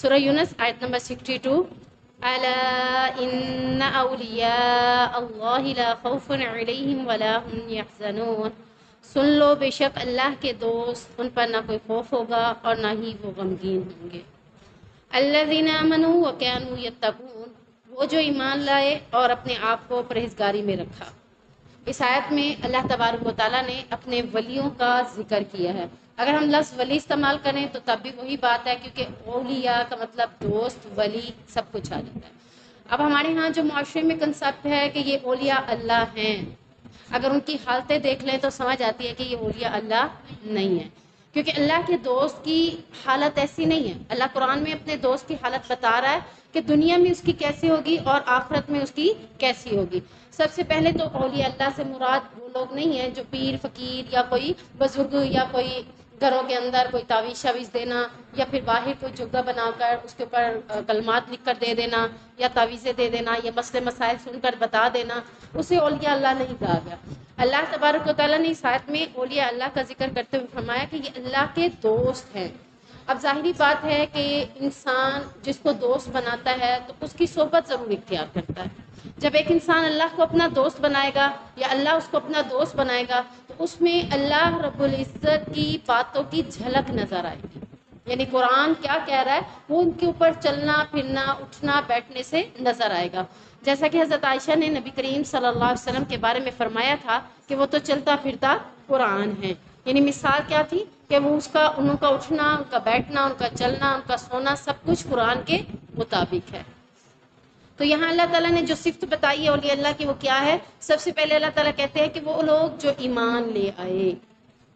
سورہ یونس آیت نمبر 62. الا ان اولیاء اللہ لا خوف علیہم ولا هم یحزنون. سن لو بے شک اللہ کے دوست ان پر نہ کوئی خوف ہوگا اور نہ ہی وہ غمگین ہوں گے. الذین آمنوا وکانوا یتقون. وہ جو ایمان لائے اور اپنے آپ کو پرہیزگاری میں رکھا. اس آیت میں اللہ تبارک و تعالیٰ نے اپنے ولیوں کا ذکر کیا ہے. اگر ہم لفظ ولی استعمال کریں تو تب بھی وہی بات ہے، کیونکہ اولیاء کا مطلب دوست، ولی سب کچھ آ جاتا ہے. اب ہمارے ہاں جو معاشرے میں کنسپٹ ہے کہ یہ اولیاء اللہ ہیں، اگر ان کی حالتیں دیکھ لیں تو سمجھ آتی ہے کہ یہ اولیاء اللہ نہیں ہے، کیونکہ اللہ کے دوست کی حالت ایسی نہیں ہے. اللہ قرآن میں اپنے دوست کی حالت بتا رہا ہے کہ دنیا میں اس کی کیسی ہوگی اور آخرت میں اس کی کیسی ہوگی. سب سے پہلے تو اولیاء اللہ سے مراد وہ لوگ نہیں ہیں جو پیر فقیر یا کوئی بزرگ یا کوئی گھروں کے اندر کوئی تعویذ شاویز دینا یا پھر باہر کوئی جگہ بنا کر اس کے اوپر کلمات لکھ کر دے دینا یا تعویذیں دے دینا یا مسئلے مسائل سن کر بتا دینا، اسے اولیاء اللہ نہیں کہا گیا. اللہ تبارک و تعالیٰ نے اس آیت میں اولیاء اللہ کا ذکر کرتے ہوئے فرمایا کہ یہ اللہ کے دوست ہیں. اب ظاہری بات ہے کہ انسان جس کو دوست بناتا ہے تو اس کی صحبت ضرور اختیار کرتا ہے. جب ایک انسان اللہ کو اپنا دوست بنائے گا یا اللہ اس کو اپنا دوست بنائے گا تو اس میں اللہ رب العزت کی باتوں کی جھلک نظر آئے گی. یعنی قرآن کیا کہہ رہا ہے وہ ان کے اوپر چلنا پھرنا اٹھنا بیٹھنے سے نظر آئے گا. جیسا کہ حضرت عائشہ نے نبی کریم صلی اللہ علیہ وسلم کے بارے میں فرمایا تھا کہ وہ تو چلتا پھرتا قرآن ہے. یعنی مثال کیا تھی کہ وہ ان کا اٹھنا، ان کا بیٹھنا، ان کا چلنا، ان کا سونا سب کچھ قرآن کے مطابق ہے. تو یہاں اللہ تعالیٰ نے جو صفت بتائی ہے اولیاء اللہ کی وہ کیا ہے؟ سب سے پہلے اللہ تعالیٰ کہتے ہیں کہ وہ لوگ جو ایمان لے آئے،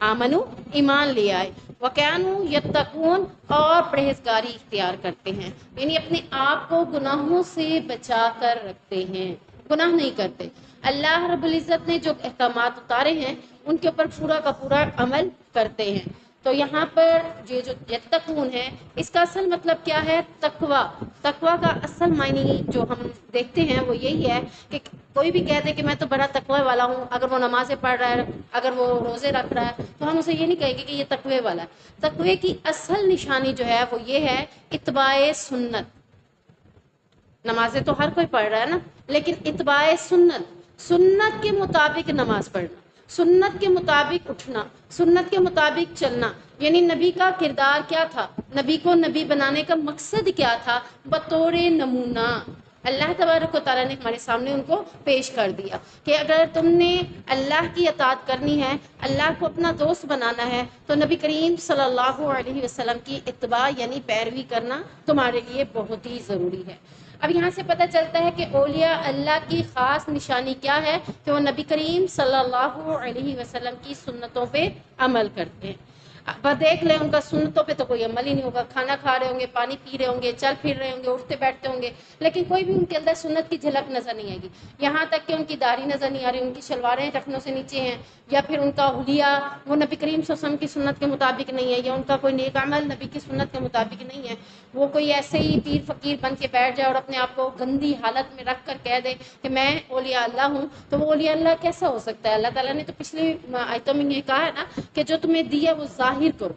آمنو ایمان لے آئے، وکانوا یتقون اور پرہیزگاری اختیار کرتے ہیں. یعنی اپنے آپ کو گناہوں سے بچا کر رکھتے ہیں، گناہ نہیں کرتے. اللہ رب العزت نے جو احکامات اتارے ہیں ان کے اوپر پورا کا پورا عمل کرتے ہیں. تو یہاں پر یہ جو یتقون ہے اس کا اصل مطلب کیا ہے؟ تقوی. تقوی کا اصل معنی جو ہم دیکھتے ہیں وہ یہی ہے کہ کوئی بھی کہہ دے کہ میں تو بڑا تقوی والا ہوں، اگر وہ نمازیں پڑھ رہا ہے، اگر وہ روزے رکھ رہا ہے تو ہم اسے یہ نہیں کہیں گے کہ یہ تقوی والا ہے. تقوی کی اصل نشانی جو ہے وہ یہ ہے اتباع سنت. نمازیں تو ہر کوئی پڑھ رہا ہے نا، لیکن اتباع سنت، سنت کے مطابق نماز پڑھنا، سنت کے مطابق اٹھنا، سنت کے مطابق چلنا. یعنی نبی کا کردار کیا تھا، نبی کو نبی بنانے کا مقصد کیا تھا؟ بطور نمونہ اللہ تبارک و تعالیٰ نے ہمارے سامنے ان کو پیش کر دیا کہ اگر تم نے اللہ کی اطاعت کرنی ہے، اللہ کو اپنا دوست بنانا ہے تو نبی کریم صلی اللہ علیہ وسلم کی اتباع یعنی پیروی کرنا تمہارے لیے بہت ہی ضروری ہے. اب یہاں سے پتہ چلتا ہے کہ اولیاء اللہ کی خاص نشانی کیا ہے کہ وہ نبی کریم صلی اللہ علیہ وسلم کی سنتوں پہ عمل کرتے ہیں. اب دیکھ لیں ان کا سنتوں پہ تو کوئی عمل ہی نہیں ہوگا، کھانا کھا رہے ہوں گے، پانی پی رہے ہوں گے، چل پھر رہے ہوں گے، اٹھتے بیٹھتے ہوں گے، لیکن کوئی بھی ان کے اندر سنت کی جھلک نظر نہیں آئے گی. یہاں تک کہ ان کی داڑھی نظر نہیں آ رہی، ان کی شلواریں ٹخنوں سے نیچے ہیں، یا پھر ان کا حلیہ وہ نبی کریم صلی اللہ علیہ وسلم کی سنت کے مطابق نہیں ہے، یا ان کا کوئی نیک عمل نبی کی سنت کے مطابق نہیں ہے. وہ کوئی ایسے ہی پیر فقیر بن کے بیٹھ جائے اور اپنے آپ کو گندی حالت میں رکھ کر کہہ دے کہ میں اولیاء اللہ ہوں، تو وہ اولیاء اللہ کیسا ہو سکتا ہے؟ اللہ تعالیٰ نے تو پچھلی آیتوں میں یہ کہا ہے نا کہ جو تمہیں دیا وہ ظاہر کرو.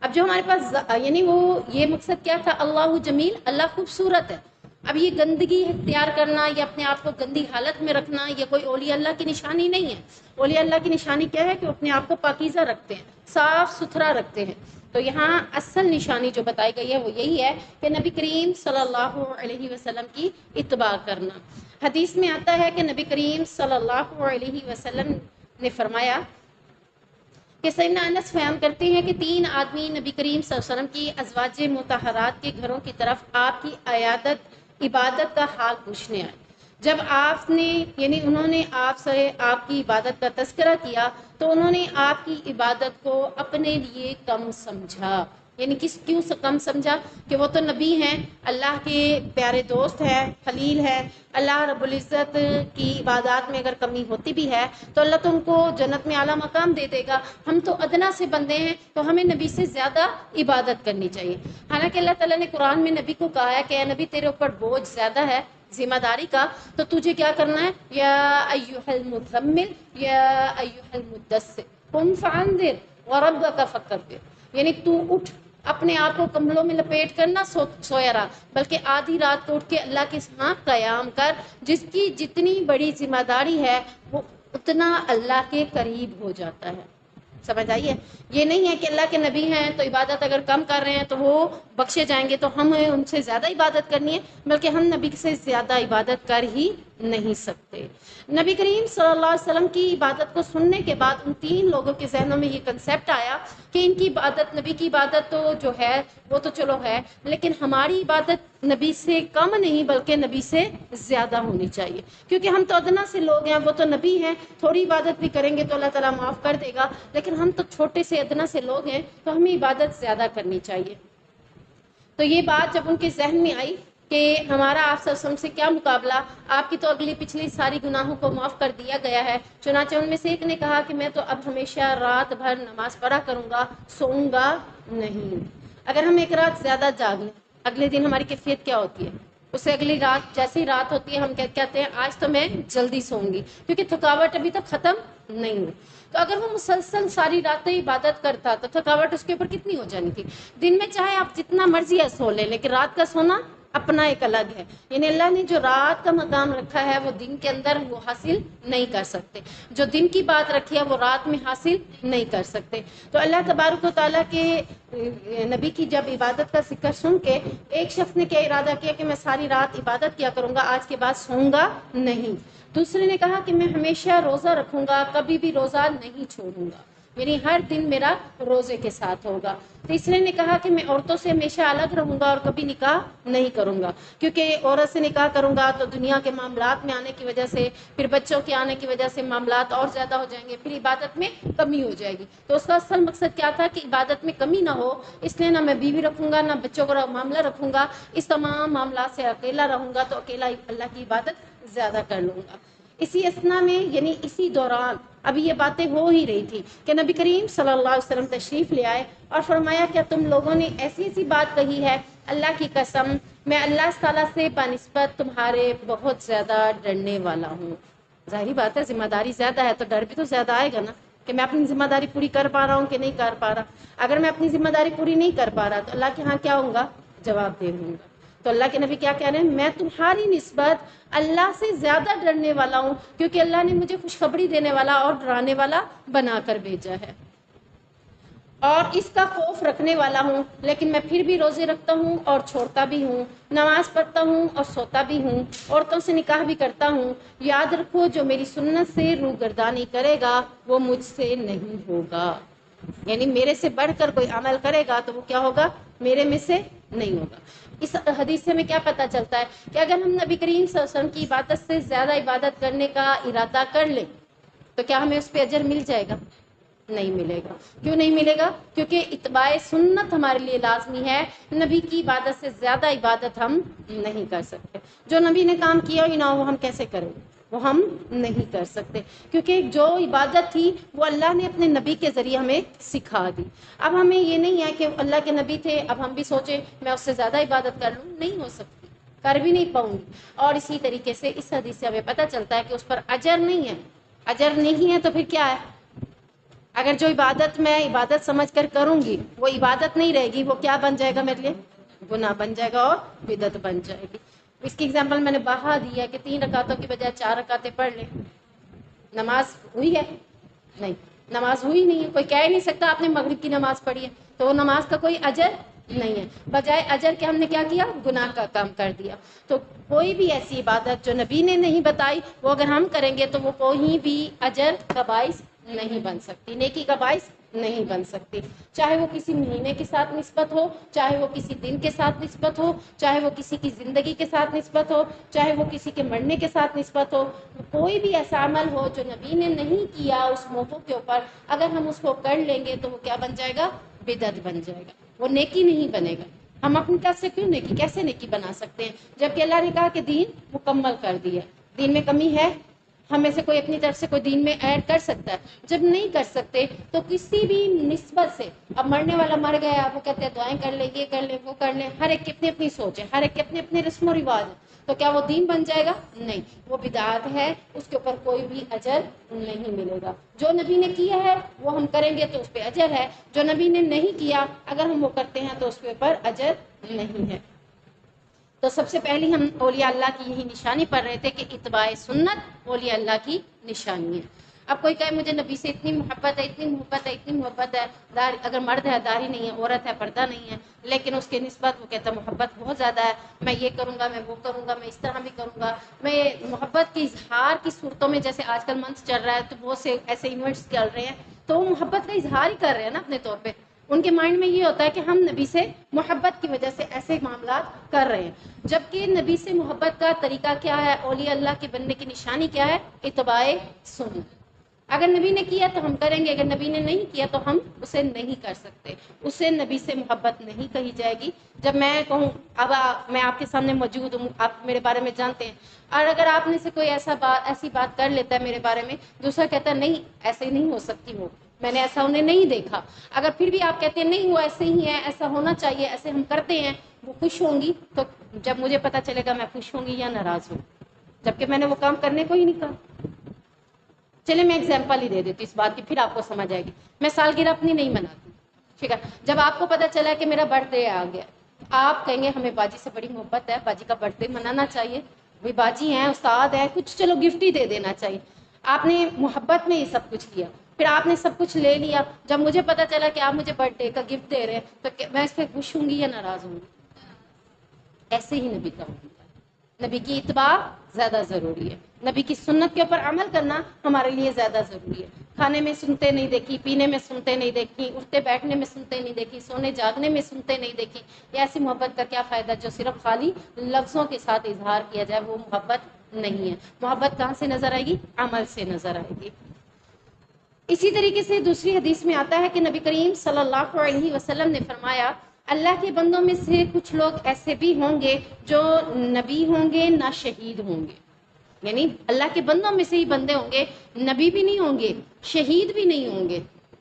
اب جو ہمارے پاس یعنی وہ یہ مقصد کیا تھا؟ اللہ جمیل، اللہ خوبصورت ہے. اب یہ گندگی اختیار کرنا یا اپنے آپ کو گندی حالت میں رکھنا یہ کوئی اولیاء اللہ کی نشانی نہیں ہے. اولیاء اللہ کی نشانی کیا ہے کہ وہ اپنے آپ کو پاکیزہ رکھتے ہیں، صاف ستھرا رکھتے ہیں. تو یہاں اصل نشانی جو بتائی گئی ہے وہ یہی ہے کہ نبی کریم صلی اللہ علیہ وسلم کی اتباع کرنا. حدیث میں آتا ہے کہ نبی کریم صلی اللہ علیہ وسلم نے فرمایا کہ سیدنا انس بیان کرتے ہیں کہ 3 آدمی نبی کریم صلی اللہ علیہ وسلم کی ازواج مطہرات کے گھروں کی طرف آپ کی عبادت کا حال پوچھنے آئے. جب آپ نے یعنی انہوں نے آپ سے آپ کی عبادت کا تذکرہ کیا تو انہوں نے آپ کی عبادت کو اپنے لیے کم سمجھا. یعنی کیوں کم سمجھا؟ کہ وہ تو نبی ہیں، اللہ کے پیارے دوست ہیں، خلیل ہیں. اللہ رب العزت کی عبادات میں اگر کمی ہوتی بھی ہے تو اللہ تو ان کو جنت میں اعلیٰ مقام دے دے گا. ہم تو ادنا سے بندے ہیں تو ہمیں نبی سے زیادہ عبادت کرنی چاہیے. حالانکہ اللہ تعالیٰ نے قرآن میں نبی کو کہا ہے کہ اے نبی تیرے اوپر بوجھ زیادہ ہے ذمہ داری کا، تو تجھے کیا کرنا ہے؟ یا ایھا المزمل یا ایھا المدثر قم فانذر وربک فکبر. یعنی تو اٹھ اپنے آپ کو کمبلوں میں لپیٹ کر نہ سویا رہا، بلکہ آدھی رات کو اٹھ کے اللہ کے ہاں قیام کر، جس کی جتنی بڑی ذمہ داری ہے وہ اتنا اللہ کے قریب ہو جاتا ہے۔ سمجھ آئیے؟ یہ نہیں ہے کہ اللہ کے نبی ہیں تو عبادت اگر کم کر رہے ہیں تو وہ بخشے جائیں گے تو ہمیں ان سے زیادہ عبادت کرنی ہے، بلکہ ہم نبی سے زیادہ عبادت کر ہی نہیں سکتے۔ نبی کریم صلی اللہ علیہ وسلم کی عبادت کو سننے کے بعد ان تین لوگوں کے ذہنوں میں یہ کنسیپٹ آیا کہ ان کی عبادت، نبی کی عبادت تو جو ہے وہ تو چلو ہے، لیکن ہماری عبادت نبی سے کم نہیں بلکہ نبی سے زیادہ ہونی چاہیے، کیونکہ ہم تو ادنا سے لوگ ہیں، وہ تو نبی ہیں، تھوڑی عبادت بھی کریں گے تو اللہ تعالیٰ معاف کر دے گا، لیکن ہم تو چھوٹے سے ادنا سے لوگ ہیں تو ہمیں عبادت زیادہ کرنی چاہیے۔ تو یہ بات جب ان کے ذہن میں آئی کہ ہمارا آپ صلی اللہ علیہ وسلم سے کیا مقابلہ، آپ کی تو اگلی پچھلی ساری گناہوں کو معاف کر دیا گیا ہے، چنانچہ ان میں سے ایک نے کہا کہ میں تو اب ہمیشہ رات بھر نماز پڑھا کروں گا، سوؤں گا نہیں۔ اگر ہم ایک رات زیادہ جاگ لیں، اگلے دن ہماری کیفیت کیا ہوتی ہے؟ اس سے اگلی رات جیسی رات ہوتی ہے ہم کہتے ہیں آج تو میں جلدی سوؤں گی، کیونکہ تھکاوٹ ابھی تک ختم نہیں ہوئی۔ تو اگر وہ مسلسل ساری راتیں عبادت کرتا تو تھکاوٹ اس کے اوپر کتنی ہو جانی تھی؟ دن میں چاہے آپ جتنا مرضی ہے سو لیں، لیکن رات کا سونا اپنا ایک الگ ہے، یعنی اللہ نے جو رات کا مقام رکھا ہے وہ دن کے اندر وہ حاصل نہیں کر سکتے، جو دن کی بات رکھی ہے وہ رات میں حاصل نہیں کر سکتے۔ تو اللہ تبارک و تعالیٰ کے نبی کی جب عبادت کا ذکر سن کے ایک شخص نے کیا ارادہ کیا کہ میں ساری رات عبادت کیا کروں گا، آج کے بعد سوؤں گا نہیں۔ دوسرے نے کہا کہ میں ہمیشہ روزہ رکھوں گا، کبھی بھی روزہ نہیں چھوڑوں گا، یعنی ہر دن میرا روزے کے ساتھ ہوگا۔ تیسرے نے کہا کہ میں عورتوں سے ہمیشہ الگ رہوں گا اور کبھی نکاح نہیں کروں گا، کیونکہ عورت سے نکاح کروں گا تو دنیا کے معاملات میں آنے کی وجہ سے، پھر بچوں کے آنے کی وجہ سے معاملات اور زیادہ ہو جائیں گے، پھر عبادت میں کمی ہو جائے گی۔ تو اس کا اصل مقصد کیا تھا کہ عبادت میں کمی نہ ہو، اس لیے نہ میں بیوی رکھوں گا نہ بچوں کا معاملہ رکھوں گا، اس تمام معاملات سے اکیلا رہوں گا، تو اکیلا اللہ کی عبادت زیادہ کر لوں گا۔ اسی اسنا میں یعنی اسی دوران ابھی یہ باتیں ہو ہی رہی تھی کہ نبی کریم صلی اللہ علیہ وسلم تشریف لے آئے اور فرمایا کیا تم لوگوں نے ایسی ایسی بات کہی ہے، اللہ کی قسم میں اللہ تعالیٰ سے بنسبت تمہارے بہت زیادہ ڈرنے والا ہوں۔ ظاہری بات ہے ذمہ داری زیادہ ہے تو ڈر بھی تو زیادہ آئے گا نا، کہ میں اپنی ذمہ داری پوری کر پا رہا ہوں کہ نہیں کر پا رہا۔ اگر میں اپنی ذمہ داری پوری نہیں کر پا رہا تو اللہ کے ہاں کیا ہوں گا؟ جواب دے ہوں گا۔ تو اللہ کے نبی کیا کہہ رہے ہیں؟ میں تمہاری نسبت اللہ سے زیادہ ڈرنے والا ہوں، کیونکہ اللہ نے مجھے خوشخبری دینے والا اور ڈرانے والا بنا کر بھیجا ہے، اور اس کا خوف رکھنے والا ہوں، لیکن میں پھر بھی روزے رکھتا ہوں اور چھوڑتا بھی ہوں، نماز پڑھتا ہوں اور سوتا بھی ہوں، عورتوں سے نکاح بھی کرتا ہوں۔ یاد رکھو جو میری سنت سے روگردانی کرے گا وہ مجھ سے نہیں ہوگا، یعنی میرے سے بڑھ کر کوئی عمل کرے گا تو وہ کیا ہوگا؟ میرے میں سے نہیں ہوگا۔ اس حدیث سے ہمیں کیا پتہ چلتا ہے کہ اگر ہم نبی کریم صلی اللہ علیہ وسلم کی عبادت سے زیادہ عبادت کرنے کا ارادہ کر لیں تو کیا ہمیں اس پہ اجر مل جائے گا؟ نہیں ملے گا۔ کیوں نہیں ملے گا؟ کیونکہ اتباع سنت ہمارے لیے لازمی ہے، نبی کی عبادت سے زیادہ عبادت ہم نہیں کر سکتے۔ جو نبی نے کام کیا ہی نہ ہو وہ ہم کیسے کریں؟ وہ ہم نہیں کر سکتے، کیونکہ جو عبادت تھی وہ اللہ نے اپنے نبی کے ذریعے ہمیں سکھا دی۔ اب ہمیں یہ نہیں ہے کہ اللہ کے نبی تھے اب ہم بھی سوچیں میں اس سے زیادہ عبادت کر لوں، نہیں ہو سکتی، کر بھی نہیں پاؤں گی۔ اور اسی طریقے سے اس حدیث سے ہمیں پتہ چلتا ہے کہ اس پر اجر نہیں ہے۔ اجر نہیں ہے تو پھر کیا ہے؟ اگر جو عبادت میں عبادت سمجھ کر کروں گی وہ عبادت نہیں رہے گی، وہ کیا بن جائے گا میرے لیے؟ گناہ بن جائے گا اور بدعت بن جائے گی۔ اس کی اگزامپل میں نے بڑھا دی ہے کہ 3 رکعتوں کی بجائے 4 رکعتیں پڑھ لیں، نماز ہوئی ہے؟ نہیں، نماز ہوئی نہیں ہے۔ کوئی کہہ نہیں سکتا آپ نے مغرب کی نماز پڑھی ہے، تو وہ نماز کا کوئی اجر نہیں ہے، بجائے اجر کے ہم نے کیا کیا؟ گناہ کا کام کر دیا۔ تو کوئی بھی ایسی عبادت جو نبی نے نہیں بتائی وہ اگر ہم کریں گے تو وہ کوئی بھی اجر کا باعث نہیں بن سکتی، نیکی کا باعث نہیں بن سکتی، چاہے وہ کسی مہینے کے ساتھ نسبت ہو، چاہے وہ کسی دن کے ساتھ نسبت ہو، چاہے وہ کسی کی زندگی کے ساتھ نسبت ہو، چاہے وہ کسی کے مرنے کے ساتھ نسبت ہو۔ کوئی بھی ایسا عمل ہو جو نبی نے نہیں کیا اس موقع کے اوپر، اگر ہم اس کو کر لیں گے تو وہ کیا بن جائے گا؟ بدعت بن جائے گا، وہ نیکی نہیں بنے گا۔ ہم اپنی طرف سے کیوں نیکی، کیسے نیکی بنا سکتے ہیں جبکہ اللہ نے کہا کہ دین مکمل کر دیا؟ دین میں کمی ہے؟ ہم میں سے کوئی اپنی طرف سے کوئی دین میں ایڈ کر سکتا ہے؟ جب نہیں کر سکتے تو کسی بھی نسبت سے، اب مرنے والا مر گیا، آپ وہ کہتے ہیں دعائیں کر لیں، یہ کر لیں، وہ کر لیں، ہر ایک کی اپنی اپنی سوچ ہے، ہر ایک کے اپنے اپنے رسم و رواج ہے، تو کیا وہ دین بن جائے گا؟ نہیں، وہ بدعت ہے، اس کے اوپر کوئی بھی اجر نہیں ملے گا۔ جو نبی نے کیا ہے وہ ہم کریں گے تو اس پہ اجر ہے، جو نبی نے نہیں کیا اگر ہم وہ کرتے ہیں تو اس کے اوپر اجر نہیں ہے۔ تو سب سے پہلی ہم اولیاء اللہ کی یہی نشانی پڑھ رہے تھے کہ اتباع سنت اولیاء اللہ کی نشانی ہے۔ اب کوئی کہے مجھے نبی سے اتنی محبت ہے، اتنی محبت ہے، اتنی محبت ہے، اگر مرد ہے داڑھی نہیں ہے، عورت ہے پردہ نہیں ہے، لیکن اس کے نسبت وہ کہتا ہے محبت بہت زیادہ ہے، میں یہ کروں گا، میں وہ کروں گا، میں اس طرح بھی کروں گا، میں محبت کے اظہار کی صورتوں میں، جیسے آج کل منتھ چل رہا ہے تو بہت سے ایسے ایونٹس چل رہے ہیں، تو وہ محبت کا اظہار ہی کر رہے ہیں نا اپنے طور پہ۔ ان کے مائنڈ میں یہ ہوتا ہے کہ ہم نبی سے محبت کی وجہ سے ایسے معاملات کر رہے ہیں، جبکہ نبی سے محبت کا طریقہ کیا ہے، اولیاء اللہ کے بننے کی نشانی کیا ہے؟ اتباع سنت۔ اگر نبی نے کیا تو ہم کریں گے، اگر نبی نے نہیں کیا تو ہم اسے نہیں کر سکتے، اسے نبی سے محبت نہیں کہی جائے گی۔ جب میں کہوں اب میں آپ کے سامنے موجود ہوں، آپ میرے بارے میں جانتے ہیں، اور اگر آپ میں سے کوئی ایسی بات کر لیتا ہے میرے بارے میں، دوسرا کہتا ہے نہیں ایسے نہیں ہو سکتی، وہ میں نے ایسا انہیں نہیں دیکھا، اگر پھر بھی آپ کہتے ہیں نہیں وہ ایسے ہی ہے، ایسا ہونا چاہیے، ایسے ہم کرتے ہیں، وہ خوش ہوں گی، تو جب مجھے پتا چلے گا میں خوش ہوں گی یا ناراض ہوں، جبکہ میں نے وہ کام کرنے کو ہی نہیں کہا۔ چلے میں ایگزامپل ہی دے دیتی اس بات کی، پھر آپ کو سمجھ آئے گی۔ میں سالگرہ اپنی نہیں مناتی، ٹھیک ہے؟ جب آپ کو پتا چلا کہ میرا برتھ ڈے آ گیا، آپ کہیں گے ہمیں باجی سے بڑی محبت ہے، باجی کا برتھ ڈے منانا چاہیے، بھائی باجی ہیں، استاد ہیں، کچھ چلو گفٹ ہی دے دینا چاہیے۔ آپ نے محبت میں یہ سب کچھ کیا، پھر آپ نے سب کچھ لے لیا، جب مجھے پتا چلا کہ آپ مجھے برتھ ڈے کا گفٹ دے رہے ہیں، تو میں اس پہ خوش ہوں گی یا ناراض ہوں گی؟ ایسے ہی نبی کا ہوتا ہے، نبی کی اتباع زیادہ ضروری ہے، نبی کی سنت کے اوپر عمل کرنا ہمارے لیے زیادہ ضروری ہے۔ کھانے میں سنتے نہیں دیکھی، پینے میں سنتے نہیں دیکھی، اٹھتے بیٹھنے میں سنتے نہیں دیکھی، سونے جاگنے میں سنتے نہیں دیکھی، یہ ایسی محبت کا کیا فائدہ جو صرف خالی لفظوں کے ساتھ اظہار کیا جائے، وہ محبت نہیں ہے۔ محبت کہاں سے نظر آئے گی؟ عمل سے نظر آئے گی۔ اسی طریقے سے دوسری حدیث میں آتا ہے کہ نبی کریم صلی اللہ علیہ وسلم نے فرمایا اللہ کے بندوں میں سے کچھ لوگ ایسے بھی ہوں گے جو نبی ہوں گے نہ شہید ہوں گے، یعنی اللہ کے بندوں میں سے ہی بندے ہوں گے، نبی بھی نہیں ہوں گے، شہید بھی نہیں ہوں گے،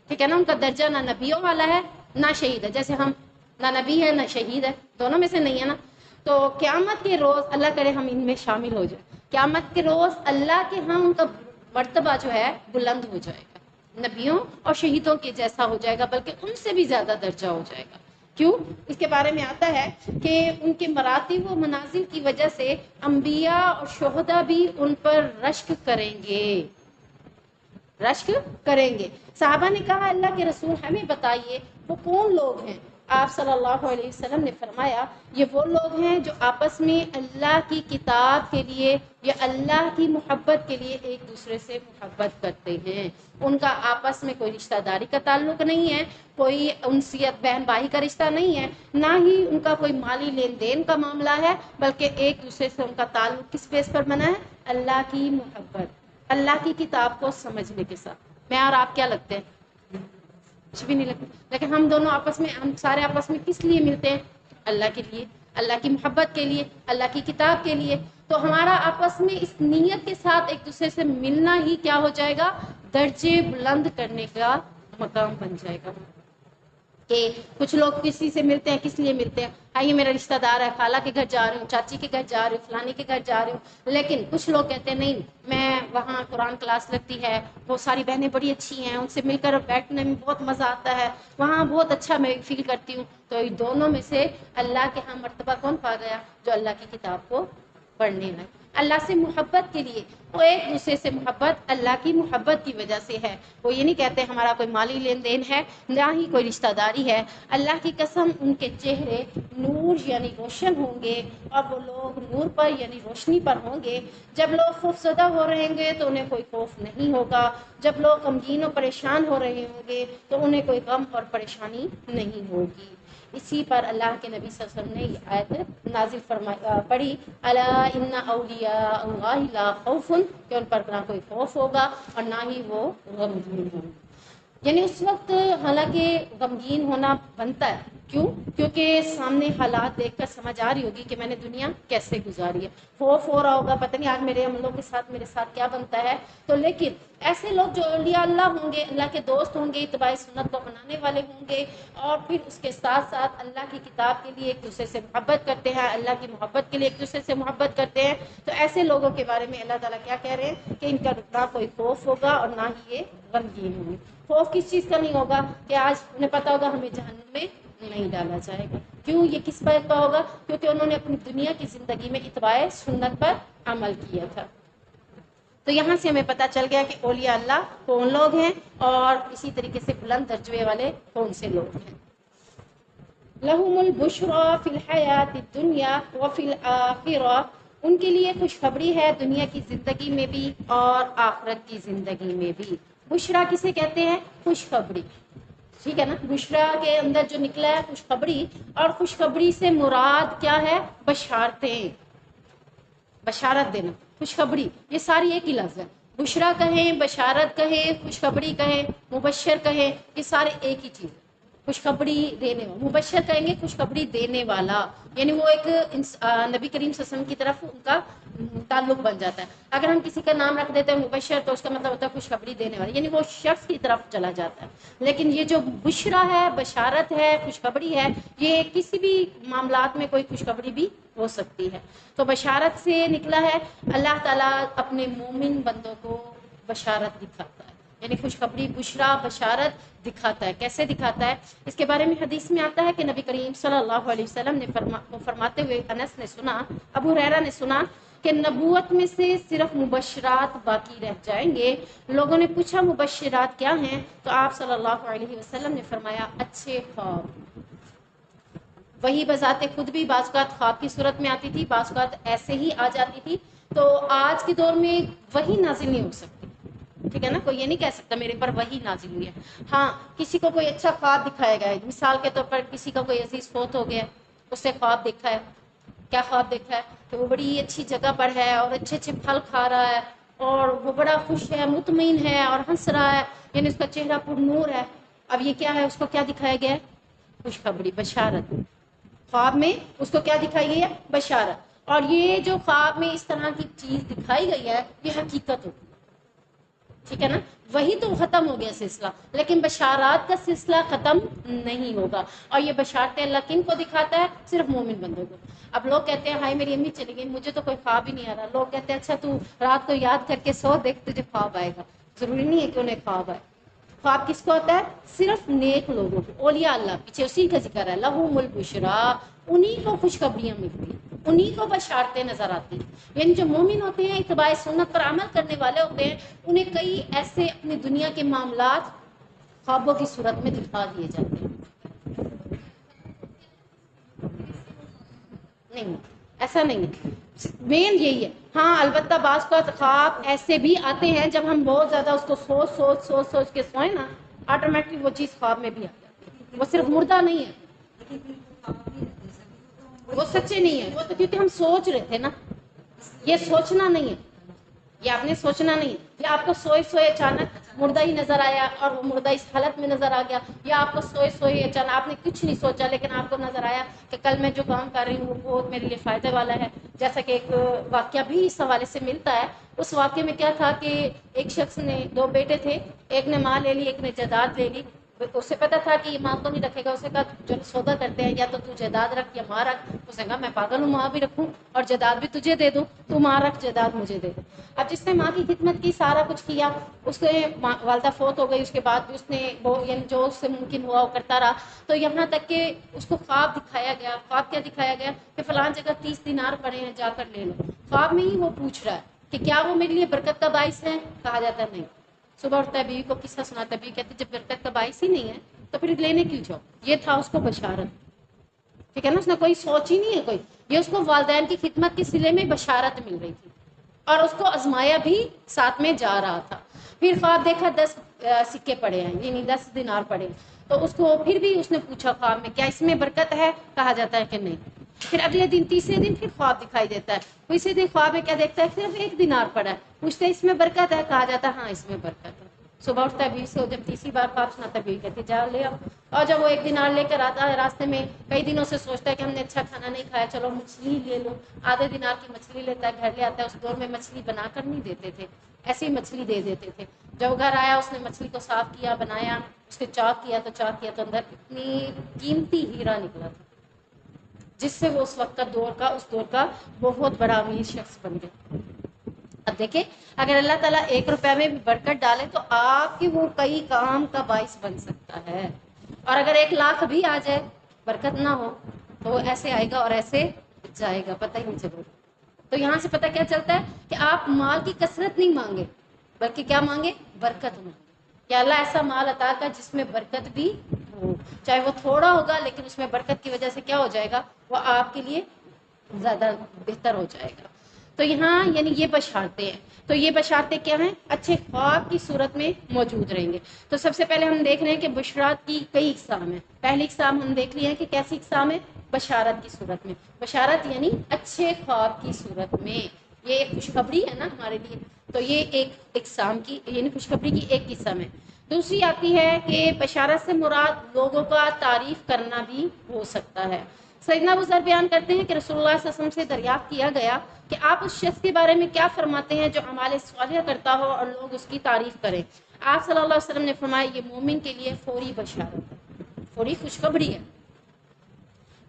ٹھیک ہے نا؟ ان کا درجہ نہ نبیوں والا ہے نہ شہید ہے، جیسے ہم نہ نبی ہے نہ شہید ہے، دونوں میں سے نہیں ہے نا۔ تو قیامت کے روز اللہ کرے ہم ان میں شامل ہو جائیں، قیامت کے روز اللہ کے ہاں ان کا مرتبہ جو ہے بلند ہو جائے گا، نبیوں اور شہیدوں کے جیسا ہو جائے گا، بلکہ ان سے بھی زیادہ درجہ ہو جائے گا۔ کیوں؟ اس کے بارے میں آتا ہے کہ ان کے مراتب و منازل کی وجہ سے انبیاء اور شہداء بھی ان پر رشک کریں گے، رشک کریں گے۔ صحابہ نے کہا اللہ کے رسول ہمیں بتائیے وہ کون لوگ ہیں؟ آپ صلی اللہ علیہ وسلم نے فرمایا یہ وہ لوگ ہیں جو آپس میں اللہ کی کتاب کے لیے یا اللہ کی محبت کے لیے ایک دوسرے سے محبت کرتے ہیں، ان کا آپس میں کوئی رشتہ داری کا تعلق نہیں ہے، کوئی انسیت بہن بھائی کا رشتہ نہیں ہے، نہ ہی ان کا کوئی مالی لین دین کا معاملہ ہے، بلکہ ایک دوسرے سے ان کا تعلق کس بیس پر بنا ہے؟ اللہ کی محبت، اللہ کی کتاب کو سمجھنے کے ساتھ۔ میں اور آپ کیا لگتے ہیں؟ کچھ بھی نہیں لگتا، لیکن ہم دونوں آپس میں، ہم سارے آپس میں کس لیے ملتے ہیں؟ اللہ کے لیے، اللہ کی محبت کے لیے، اللہ کی کتاب کے لیے۔ تو ہمارا آپس میں اس نیت کے ساتھ ایک دوسرے سے ملنا ہی کیا ہو جائے گا؟ درجے بلند کرنے کا مقام بن جائے گا۔ کہ کچھ لوگ کسی سے ملتے ہیں، کس لیے ملتے ہیں؟ یہ میرا رشتہ دار ہے، خالہ کے گھر جا رہی ہوں، چاچی کے گھر جا رہی ہوں، فلانے کے گھر جا رہی ہوں۔ لیکن کچھ لوگ کہتے ہیں نہیں، میں وہاں قرآن کلاس لگتی ہے، وہ ساری بہنیں بڑی اچھی ہیں، ان سے مل کر بیٹھنے میں بہت مزہ آتا ہے، وہاں بہت اچھا میں فیل کرتی ہوں۔ تو ان دونوں میں سے اللہ کے ہاں مرتبہ کون پا گیا؟ جو اللہ کی کتاب کو پڑھنے میں، اللہ سے محبت کے لیے۔ وہ ایک دوسرے سے محبت اللہ کی محبت کی وجہ سے ہے، وہ یہ نہیں کہتے ہمارا کوئی مالی لین دین ہے، نہ ہی کوئی رشتہ داری ہے۔ اللہ کی قسم ان کے چہرے نور یعنی روشن ہوں گے، اور وہ لوگ نور پر یعنی روشنی پر ہوں گے۔ جب لوگ خوف زدہ ہو رہے ہوں گے تو انہیں کوئی خوف نہیں ہوگا، جب لوگ غمگین و پریشان ہو رہے ہوں گے تو انہیں کوئی غم اور پریشانی نہیں ہوگی۔ اسی پر اللہ کے نبی صلی اللہ علیہ وسلم نے یہ آیت نازل پڑھی، الا ان اولیاء اللہ لا خوف، کہ ان پر نہ کوئی خوف ہوگا اور نہ ہی وہ غمگین ہوں گے۔ یعنی اس وقت حالانکہ غمگین ہونا بنتا ہے، کیوں؟ کیونکہ سامنے حالات دیکھ کر سمجھ آ رہی ہوگی کہ میں نے دنیا کیسے گزاری ہے، خوف ہو رہا ہوگا پتہ نہیں آج میرے عملوں کے ساتھ میرے ساتھ کیا بنتا ہے. تو لیکن ایسے لوگ جو اولیاء اللہ ہوں گے، اللہ کے دوست ہوں گے، اتباع سنت کو منانے والے ہوں گے، اور پھر اس کے ساتھ ساتھ اللہ کی کتاب کے لیے ایک دوسرے سے محبت کرتے ہیں، اللہ کی محبت کے لیے ایک دوسرے سے محبت کرتے ہیں، تو ایسے لوگوں کے بارے میں اللہ تعالیٰ کیا کہہ رہے ہیں کہ ان کا نہ کوئی خوف ہوگا اور نہ ہی یہ غمگین ہوں گے. خوف کس چیز کا نہیں ہوگا کہ آج انہیں پتا ہوگا ہمیں جہنم میں نہیں ڈالا جائے گا. کیوں؟ یہ کس بات کا ہوگا؟ کیونکہ انہوں نے اپنی دنیا کی زندگی میں اتباع سنت پر عمل کیا تھا. تو یہاں سے ہمیں پتہ چل گیا کہ اولیاء اللہ کون لوگ ہیں اور اسی طریقے سے بلند درجے والے کون سے لوگ ہیں. لہم البشریٰ فی الحیات الدنیا وفی الآخرہ، ان کے لیے خوشخبری ہے دنیا کی زندگی میں بھی اور آخرت کی زندگی میں بھی. بشریٰ کسے کہتے ہیں؟ خوشخبری. ٹھیک ہے نا، بشریٰ کے اندر جو نکلا ہے خوشخبری، اور خوشخبری سے مراد کیا ہے؟ بشارتیں، بشارت دینا، خوشخبری، یہ ساری ایک ہی لفظ ہے. بشریٰ کہیں، بشارت کہیں، خوشخبری کہیں، مبشر کہیں، یہ سارے ایک ہی چیز ہے. خوشخبری دینے والا، مبشر کہیں گے خوشخبری دینے والا، یعنی وہ ایک نبی کریم صلی اللہ علیہ وسلم کی طرف ان کا تعلق بن جاتا ہے. اگر ہم کسی کا نام رکھ دیتے ہیں مبشر تو اس کا مطلب ہوتا ہے خوشخبری دینے والا، یعنی وہ شخص کی طرف چلا جاتا ہے. لیکن یہ جو بشریٰ ہے، بشارت ہے، خوشخبری ہے، یہ کسی بھی معاملات میں کوئی خوشخبری بھی ہو سکتی ہے. تو بشارت سے نکلا ہے اللہ تعالیٰ اپنے مومن بندوں کو بشارت دکھاتا ہے، یعنی خوشخبری، بشریٰ، بشارت دکھاتا ہے. کیسے دکھاتا ہے؟ اس کے بارے میں حدیث میں آتا ہے کہ نبی کریم صلی اللہ علیہ وسلم نے فرماتے ہوئے انس نے سنا، ابو ہریرہ نے سنا کہ نبوت میں سے صرف مبشرات باقی رہ جائیں گے. لوگوں نے پوچھا مبشرات کیا ہیں؟ تو آپ صلی اللہ علیہ وسلم نے فرمایا اچھے خواب. وہی بذات خود بھی بعض اوقات خواب کی صورت میں آتی تھی، بعض اوقات ایسے ہی آ جاتی تھی. تو آج کے دور میں وہی نازل نہیں ہو سکتی، ٹھیک ہے نا، کوئی یہ نہیں کہہ سکتا میرے پر وہی نازل ہوئی ہے. ہاں، کسی کو کوئی اچھا خواب دکھایا گیا ہے، مثال کے طور پر کسی کا کوئی عزیز فوت ہو گیا، اس سے خواب دیکھا ہے. کیا خواب دیکھا ہے؟ کہ وہ بڑی اچھی جگہ پر ہے اور اچھے اچھے پھل کھا رہا ہے اور وہ بڑا خوش ہے، مطمئن ہے اور ہنس رہا ہے، یعنی اس کا چہرہ پر نور ہے. اب یہ کیا ہے؟ اس کو کیا دکھایا گیا ہے؟ خوشخبری، بشارت. خواب میں اس کو کیا دکھائی گئی ہے؟ بشارت. اور یہ جو خواب میں اس طرح کی چیز دکھائی گئی ہے یہ حقیقت ہوتی ہے، ٹھیک ہے نا. وہی تو ختم ہو گیا سلسلہ، لیکن بشارات کا سلسلہ ختم نہیں ہوگا. اور یہ بشارتیں اللہ کن کو دکھاتا ہے؟ صرف مومن بندوں کو. اب لوگ کہتے ہیں ہائی میری امی چلی گئی، مجھے تو کوئی خواب ہی نہیں آ رہا. لوگ کہتے ہیں اچھا تو رات کو یاد کر کے سو، دیکھ تجھے خواب آئے گا. ضروری نہیں ہے کہ انہیں خواب آئے. خواب کس کو ہوتا ہے؟ صرف نیک لوگوں کو، اولیاء اللہ. پیچھے اسی کا ذکر ہے، لہم البشریٰ، انہی کو خوشخبریاں ملتی ہیں، انہی کو بشارتیں نظر آتی ہیں. یعنی جو مومن ہوتے ہیں، اتباع سنت پر عمل کرنے والے ہوتے ہیں، انہیں کئی ایسے اپنی دنیا کے معاملات خوابوں کی صورت میں دکھا دیے جاتے ہیں. نہیں، ایسا نہیں ہے، مین یہی ہے. ہاں البتہ بعض کا خواب ایسے بھی آتے ہیں جب ہم بہت زیادہ اس کو سوچ کے سوئیں نا، آٹومیٹکلی وہ چیز خواب میں بھی آ جاتی ہے. وہ صرف مردہ نہیں ہے، وہ سچے نہیں ہے، وہ تو کیونکہ ہم سوچ رہے تھے نا. یہ سوچنا نہیں ہے، یہ آپ نے سوچنا نہیں ہے. یہ آپ کو سوئے سوئے اچانک مردہ ہی نظر آیا اور وہ مردہ اس حالت میں نظر آ گیا، یا آپ کو سوئے سوئے اچانک آپ نے کچھ نہیں سوچا لیکن آپ کو نظر آیا کہ کل میں جو کام کر رہی ہوں وہ میرے لیے فائدے والا ہے. جیسا کہ ایک واقعہ بھی اس حوالے سے ملتا ہے. اس واقعے میں کیا تھا کہ ایک شخص نے، دو بیٹے تھے، ایک نے ماں لے لی، ایک نے جائیداد لے لی. اسے پتا تھا کہ یہ ماں کو نہیں رکھے گا. اسے کہا جو سودا کرتے ہیں یا تو جائیداد رکھ یا ماں رکھ. اسے کہا میں پاگل ہوں ماں بھی رکھوں اور جائیداد بھی تجھے دے دوں؟ تو ماں رکھ، جائیداد مجھے دے دے. اب جس نے ماں کی خدمت کی، سارا کچھ کیا، اس کے والدہ فوت ہو گئی، اس کے بعد بھی اس نے یعنی جو اس سے ممکن ہوا وہ کرتا رہا. تو یہاں تک کہ اس کو خواب دکھایا گیا. خواب کیا دکھایا گیا؟ کہ فلاں جگہ 30 دینار پڑے ہیں، جا کر لے لو. خواب میں ہی وہ پوچھ رہا ہے کہ کیا وہ میرے لیے برکت کا باعث ہے؟ کہا جاتا ہے نہیں. صبح اٹھتا ہے، بیوی کو قصہ سناتا ہے، بیوی کہتی جب برکت کا باعث ہی نہیں ہے تو پھر لینے کیوں جاؤ. یہ تھا اس کو بشارت، ٹھیک ہے نا. اس نے کوئی سوچ ہی نہیں ہے کوئی، یہ اس کو والدین کی خدمت کے صلے میں بشارت مل رہی تھی اور اس کو آزمایا بھی ساتھ میں جا رہا تھا. پھر خواب دیکھا 10 سکے پڑے ہیں، یعنی 10 دینار پڑے. تو اس کو پھر بھی اس نے پوچھا خواب میں کیا اس میں برکت ہے؟ کہا جاتا ہے کہ نہیں. پھر اگلے دن، تیسرے دن پھر خواب دکھائی دیتا ہے. تیسرے دن خواب میں کیا دیکھتا ہے؟ صرف 1 دینار پڑا ہے. پوچھتے اس میں برکت ہے؟ کہا جاتا ہے ہاں اس میں برکت ہے. صبح اٹھتا ہے بیوی سے، جب تیسری بار خواب سناتا ہے بیوی کہتی ہے جا لے آؤ، اور جب وہ ایک دینار لے کر آتا ہے راستے میں کئی دنوں سے سوچتا ہے کہ ہم نے اچھا کھانا نہیں کھایا، چلو مچھلی لے لو، آدھے دینار کی مچھلی لیتا ہے، گھر لے آتا ہے۔ اس دور میں مچھلی بنا کر نہیں دیتے تھے، ایسی مچھلی دے دیتے تھے۔ جب گھر آیا اس نے مچھلی کو صاف کیا، بنایا، اس کے چاک کیا تو اندر اتنی قیمتی ہیرا نکلا تھا جس سے وہ اس وقت کا اس دور کا بہت بڑا امیر شخص بن گیا۔ اب دیکھیں اگر اللہ تعالیٰ 1 روپے میں بھی برکت ڈالے تو آپ کے وہ کئی کام کا باعث بن سکتا ہے، اور اگر 1 لاکھ بھی آ جائے برکت نہ ہو تو وہ ایسے آئے گا اور ایسے جائے گا، پتہ ہی نہیں چلے گا۔ تو یہاں سے پتہ کیا چلتا ہے کہ آپ مال کی کثرت نہیں مانگے بلکہ کیا مانگے؟ برکت مانگے کہ اللہ ایسا مال عطا کر جس میں برکت بھی ہو، چاہے وہ تھوڑا ہوگا لیکن اس میں برکت کی وجہ سے کیا ہو جائے گا؟ وہ آپ کے لیے زیادہ بہتر ہو جائے گا۔ تو یہاں یعنی یہ بشارتیں ہیں، تو یہ بشارتیں کیا ہیں؟ اچھے خواب کی صورت میں موجود رہیں گے۔ تو سب سے پہلے ہم دیکھ رہے ہیں کہ بشارت کی کئی اقسام ہیں۔ پہلی اقسام ہم دیکھ لی ہے کہ کیسی اقسام ہے؟ بشارت کی صورت میں۔ بشارت یعنی اچھے خواب کی صورت میں، یہ ایک خوشخبری ہے نا ہمارے لیے، تو یہ ایک اقسام کی یعنی خوشخبری کی ایک قسم ہے۔ دوسری آتی ہے کہ بشارت سے مراد لوگوں کا تعریف کرنا بھی ہو سکتا ہے۔ سیدنا ابو ذر بیان کرتے ہیں کہ رسول اللہ صلی اللہ علیہ وسلم سے دریافت کیا گیا کہ آپ اس شخص کے بارے میں کیا فرماتے ہیں جو اعمال صالحہ کرتا ہو اور لوگ اس کی تعریف کریں؟ آپ صلی اللہ علیہ وسلم نے فرمایا یہ مومن کے لیے فوری بشارت ہے، فوری خوشخبری ہے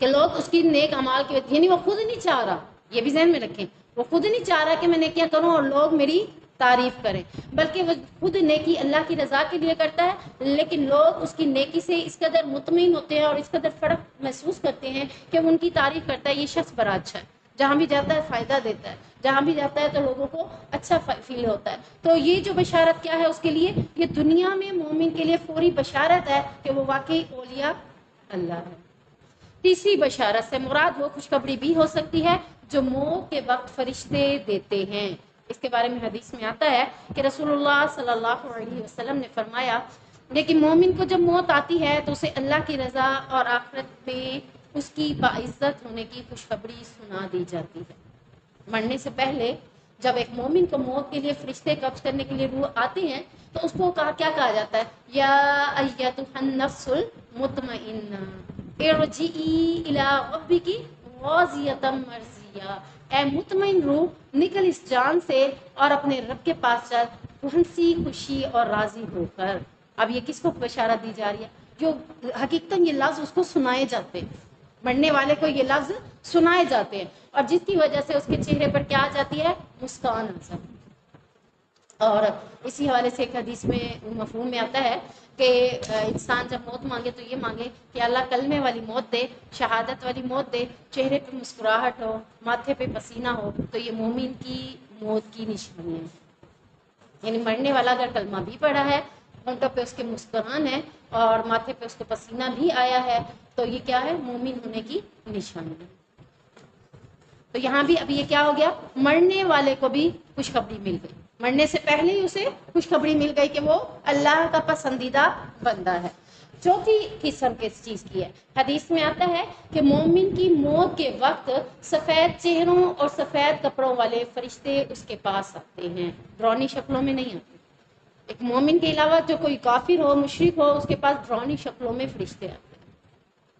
کہ لوگ اس کی نیک اعمال کی یعنی وہ خود نہیں چاہ رہا، یہ بھی ذہن میں رکھیں، وہ خود نہیں چاہ رہا کہ میں نیکیاں کروں اور لوگ میری تعریف کریں، بلکہ وہ خود نیکی اللہ کی رضا کے لیے کرتا ہے، لیکن لوگ اس کی نیکی سے اس قدر مطمئن ہوتے ہیں اور اس قدر فرق محسوس کرتے ہیں کہ وہ ان کی تعریف کرتا ہے، یہ شخص بڑا اچھا ہے، جہاں بھی جاتا ہے فائدہ دیتا ہے، جہاں بھی جاتا ہے تو لوگوں کو اچھا فیل ہوتا ہے۔ تو یہ جو بشارت کیا ہے اس کے لیے، یہ دنیا میں مومن کے لیے فوری بشارت ہے کہ وہ واقعی اولیاء اللہ ہے۔ تیسری بشارت سے مراد وہ خوشخبری بھی ہو سکتی ہے جو موت کے وقت فرشتے دیتے ہیں۔ اس کے بارے میں حدیث میں آتا ہے کہ رسول اللہ صلی اللہ علیہ وسلم نے فرمایا لیکن مومن کو جب موت آتی ہے تو اسے اللہ کی رضا اور آخرت میں اس کی باعزت ہونے کی خوشخبری سنا دی جاتی ہے۔ مرنے سے پہلے جب ایک مومن کو موت کے لیے فرشتے قبض کرنے کے لیے روح آتے ہیں تو اس کو کیا کہا جاتا ہے؟ یا ایتھا النفس المطمئنہ ارجعی الی ربک راضیۃ مرضیہ، اے مطمئن روح نکل اس جان سے اور اپنے رب کے پاس چل ہنسی خوشی اور راضی ہو کر۔ اب یہ کس کو بشارت دی جا رہی ہے؟ جو حقیقتاً یہ لفظ اس کو سنائے جاتے ہیں، مرنے والے کو یہ لفظ سنائے جاتے ہیں اور جس کی وجہ سے اس کے چہرے پر کیا آ جاتی ہے؟ مسکان آ جاتی ہے۔ اور اسی حوالے سے ایک حدیث میں مفہوم میں آتا ہے کہ انسان جب موت مانگے تو یہ مانگے کہ اللہ کلمے والی موت دے، شہادت والی موت دے، چہرے پہ مسکراہٹ ہو، ماتھے پہ پسینہ ہو، تو یہ مومن کی موت کی نشانی ہے۔ یعنی مرنے والا اگر کلمہ بھی پڑھا ہے، ہونٹوں پہ اس کے مسکران ہے اور ماتھے پہ اس کو پسینہ بھی آیا ہے تو یہ کیا ہے؟ مومن ہونے کی نشانی ہے۔ تو یہاں بھی اب یہ کیا ہو گیا؟ مرنے والے کو بھی خوشخبری مل گئی، مرنے سے پہلے ہی اسے خوشخبری مل گئی کہ وہ اللہ کا پسندیدہ بندہ ہے۔ چوتھی قسم کس چیز کی ہے؟ حدیث میں آتا ہے کہ مومن کی موت کے وقت سفید چہروں اور سفید کپڑوں والے فرشتے اس کے پاس آتے ہیں، ڈرونی شکلوں میں نہیں آتے۔ ایک مومن کے علاوہ جو کوئی کافر ہو، مشرک ہو، اس کے پاس ڈرونی شکلوں میں فرشتے آتے ہیں،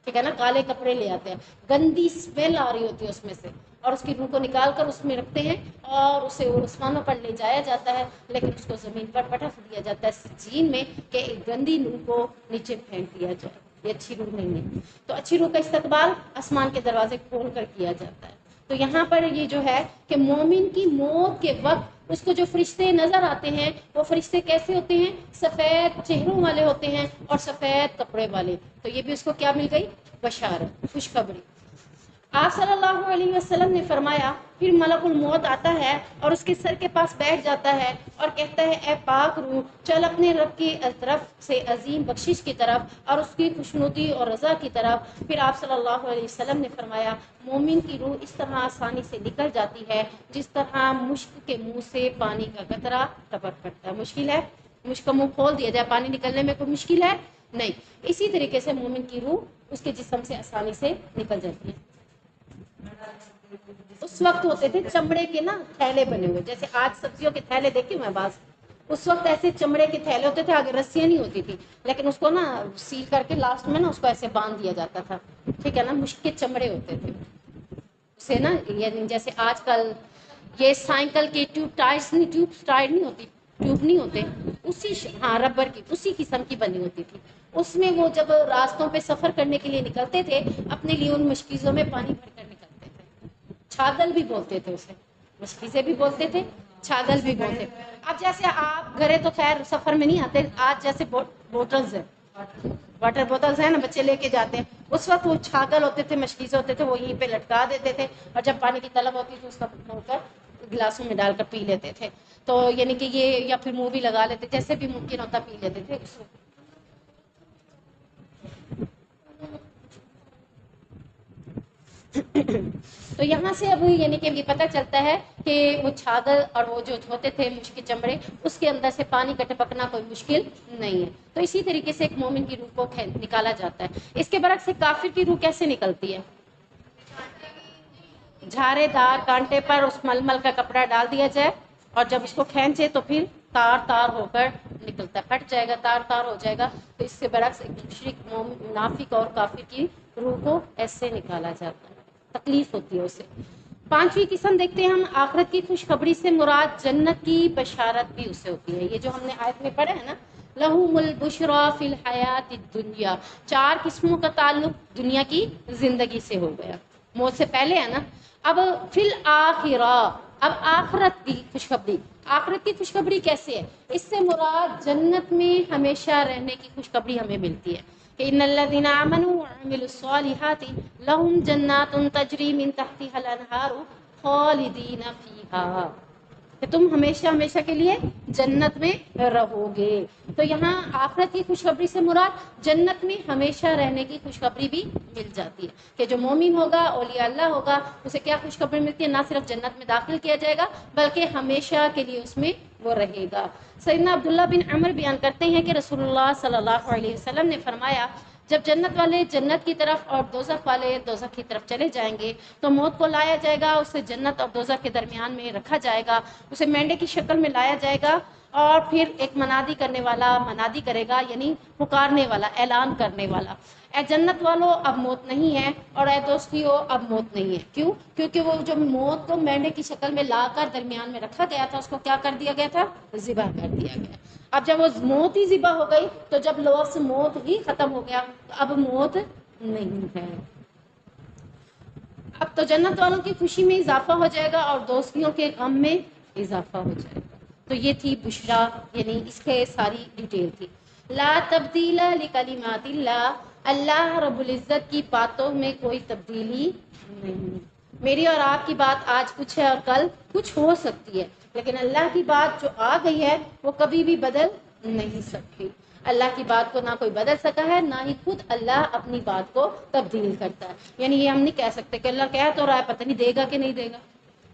ٹھیک ہے نا، کالے کپڑے لے آتے ہیں، گندی اسمیل آ رہی ہوتی ہے اس میں سے، اور اس کی روح کو نکال کر اس میں رکھتے ہیں اور اسے آسمانوں پر لے جایا جاتا ہے، لیکن اس کو زمین پر پٹک دیا جاتا ہے سجین میں کہ ایک گندی روح کو نیچے پھینک دیا جائے، یہ اچھی روح نہیں ہے۔ تو اچھی روح کا استقبال آسمان کے دروازے کھول کر کیا جاتا ہے۔ تو یہاں پر یہ جو ہے کہ مومن کی موت کے وقت اس کو جو فرشتے نظر آتے ہیں وہ فرشتے کیسے ہوتے ہیں؟ سفید چہروں والے ہوتے ہیں اور سفید کپڑے والے۔ تو یہ بھی اس کو کیا مل گئی؟ بشارت، خوشخبری۔ آپ صلی اللہ علیہ وسلم نے فرمایا پھر ملک الموت آتا ہے اور اس کے سر کے پاس بیٹھ جاتا ہے اور کہتا ہے اے پاک روح چل اپنے رب کی طرف سے عظیم بخشش کی طرف اور اس کی خوشنودی اور رضا کی طرف۔ پھر آپ صلی اللہ علیہ وسلم نے فرمایا مومن کی روح اس طرح آسانی سے نکل جاتی ہے جس طرح مشک کے منہ سے پانی کا قطرہ ٹپک پڑتا ہے۔ مشکل ہے؟ مشک کا منہ کھول دیا جائے، پانی نکلنے میں کوئی مشکل ہے؟ نہیں۔ اسی طریقے سے مومن کی روح اس کے جسم سے آسانی سے نکل جاتی ہے۔ اس وقت ہوتے تھے چمڑے کے نا تھیلے بنے ہوئے، جیسے آج سبزیوں کے تھیلے دیکھے میں بعض، اس وقت ایسے چمڑے کے تھیلے ہوتے تھے، آگے رسیاں نہیں ہوتی تھی، لیکن اس کو نا سیل کر کے لاسٹ میں نا اس کو ایسے باندھ دیا جاتا تھا، ٹھیک ہے نا، مشک کے چمڑے ہوتے تھے اسے نا، یعنی جیسے آج کل یہ سائیکل کے ٹیوب ٹائر نہیں ہوتی، ٹیوب نہیں ہوتے، اسی ہاں ربر کی اسی قسم کی بنی ہوتی تھی، اس میں وہ جب راستوں پہ سفر کرنے کے لیے نکلتے تھے اپنے لیے ان مشکیزوں میں پانی بھر کر نکلتے تھے، چھاگل بھی بولتے تھے اسے، مشکیزیں بھی بولتے تھے، چھاگل بھی بولتے تھے۔ اب جیسے آپ گھرے تو خیر سفر میں نہیں آتے، آج جیسے بوٹلز ہیں، واٹر بوتلز ہیں نا، بچے لے کے جاتے ہیں، اس وقت وہ چھاگل ہوتے تھے، مشکیزیں ہوتے تھے، وہ یہیں پہ لٹکا دیتے تھے، اور جب پانی کی طلب ہوتی تھی اس کا ہو کر گلاسوں میں ڈال کر پی لیتے تھے، تو یعنی کہ یہ یا پھر منہ بھی لگا لیتے، جیسے بھی ممکن ہوتا پی لیتے تھے اس وقت۔ تو یہاں سے اب یعنی کہ یہ پتہ چلتا ہے کہ وہ چھاگل اور وہ جو ہوتے تھے مشک کے چمڑے، اس کے اندر سے پانی کا ٹپکنا کوئی مشکل نہیں ہے، تو اسی طریقے سے ایک مومن کی روح کو نکالا جاتا ہے۔ اس کے برعکس ایک کافر کی روح کیسے نکلتی ہے؟ جھارے دار کانٹے پر اس ململ کا کپڑا ڈال دیا جائے اور جب اس کو کھینچے تو پھر تار تار ہو کر نکلتا ہے، پھٹ جائے گا، تار تار ہو جائے گا۔ تو اس سے برعکس ایک مشرک منافق اور کافر کی روح کو ایسے نکالا جاتا ہے، تکلیف ہوتی ہے اسے۔ پانچویں قسم دیکھتے ہیں ہم، آخرت کی خوشخبری سے مراد جنت کی بشارت بھی اسے ہوتی ہے، یہ جو ہم نے آیت میں پڑھا ہے نا، لہم البشریٰ فی الحیات الدنیا، چار قسموں کا تعلق دنیا کی زندگی سے ہو گیا، موت سے پہلے ہے نا۔ اب فی الآخرہ، اب آخرت کی خوشخبری، آخرت کی خوشخبری کیسے ہے؟ اس سے مراد جنت میں ہمیشہ رہنے کی خوشخبری ہمیں ملتی ہے کہ ان الذین آمنوا وعملوا الصالحات لہم جنات تجری من تحتها الانہار خالدین فیہا، کہ تم ہمیشہ ہمیشہ کے لیے جنت میں رہو گے۔ تو یہاں آخرت کی خوشخبری سے مراد جنت میں ہمیشہ رہنے کی خوشخبری بھی مل جاتی ہے کہ جو مومن ہوگا، اولیاء اللہ ہوگا، اسے کیا خوشخبری ملتی ہے؟ نہ صرف جنت میں داخل کیا جائے گا بلکہ ہمیشہ کے لیے اس میں وہ رہے گا۔ سیدنا عبداللہ بن عمر بیان کرتے ہیں کہ رسول اللہ صلی اللہ علیہ وسلم نے فرمایا جب جنت والے جنت کی طرف اور دوزخ والے دوزخ کی طرف چلے جائیں گے تو موت کو لایا جائے گا، اسے جنت اور دوزخ کے درمیان میں رکھا جائے گا، اسے مینڈے کی شکل میں لایا جائے گا، اور پھر ایک منادی کرنے والا منادی کرے گا، یعنی پکارنے والا، اعلان کرنے والا، اے جنت والو اب موت نہیں ہے، اور اے دوستیو اب موت نہیں ہے۔ کیوں؟ کیونکہ وہ جو موت کو مینڈے کی شکل میں لا کر درمیان میں رکھا گیا تھا، اس کو کیا کر دیا گیا تھا؟ ذبح کر دیا گیا۔ اب جب وہ موت ہی ذبح ہو گئی تو جب لفظ موت ہی ختم ہو گیا تو اب موت نہیں ہے۔ اب تو جنت والوں کی خوشی میں اضافہ ہو جائے گا اور دوستیوں کے غم میں اضافہ ہو جائے گا۔ تو یہ تھی بشرا، یعنی اس کے ساری ڈیٹیل تھی۔ لا تبدیل لکلمات اللہ، اللہ رب العزت کی باتوں میں کوئی تبدیلی نہیں۔ میری اور آپ کی بات آج کچھ ہے اور کل کچھ ہو سکتی ہے، لیکن اللہ کی بات جو آ گئی ہے وہ کبھی بھی بدل نہیں سکتی۔ اللہ کی بات کو نہ کوئی بدل سکا ہے، نہ ہی خود اللہ اپنی بات کو تبدیل کرتا ہے۔ یعنی یہ ہم نہیں کہہ سکتے کہ اللہ کہہ تو رہا ہے، پتہ نہیں دے گا کہ نہیں دے گا۔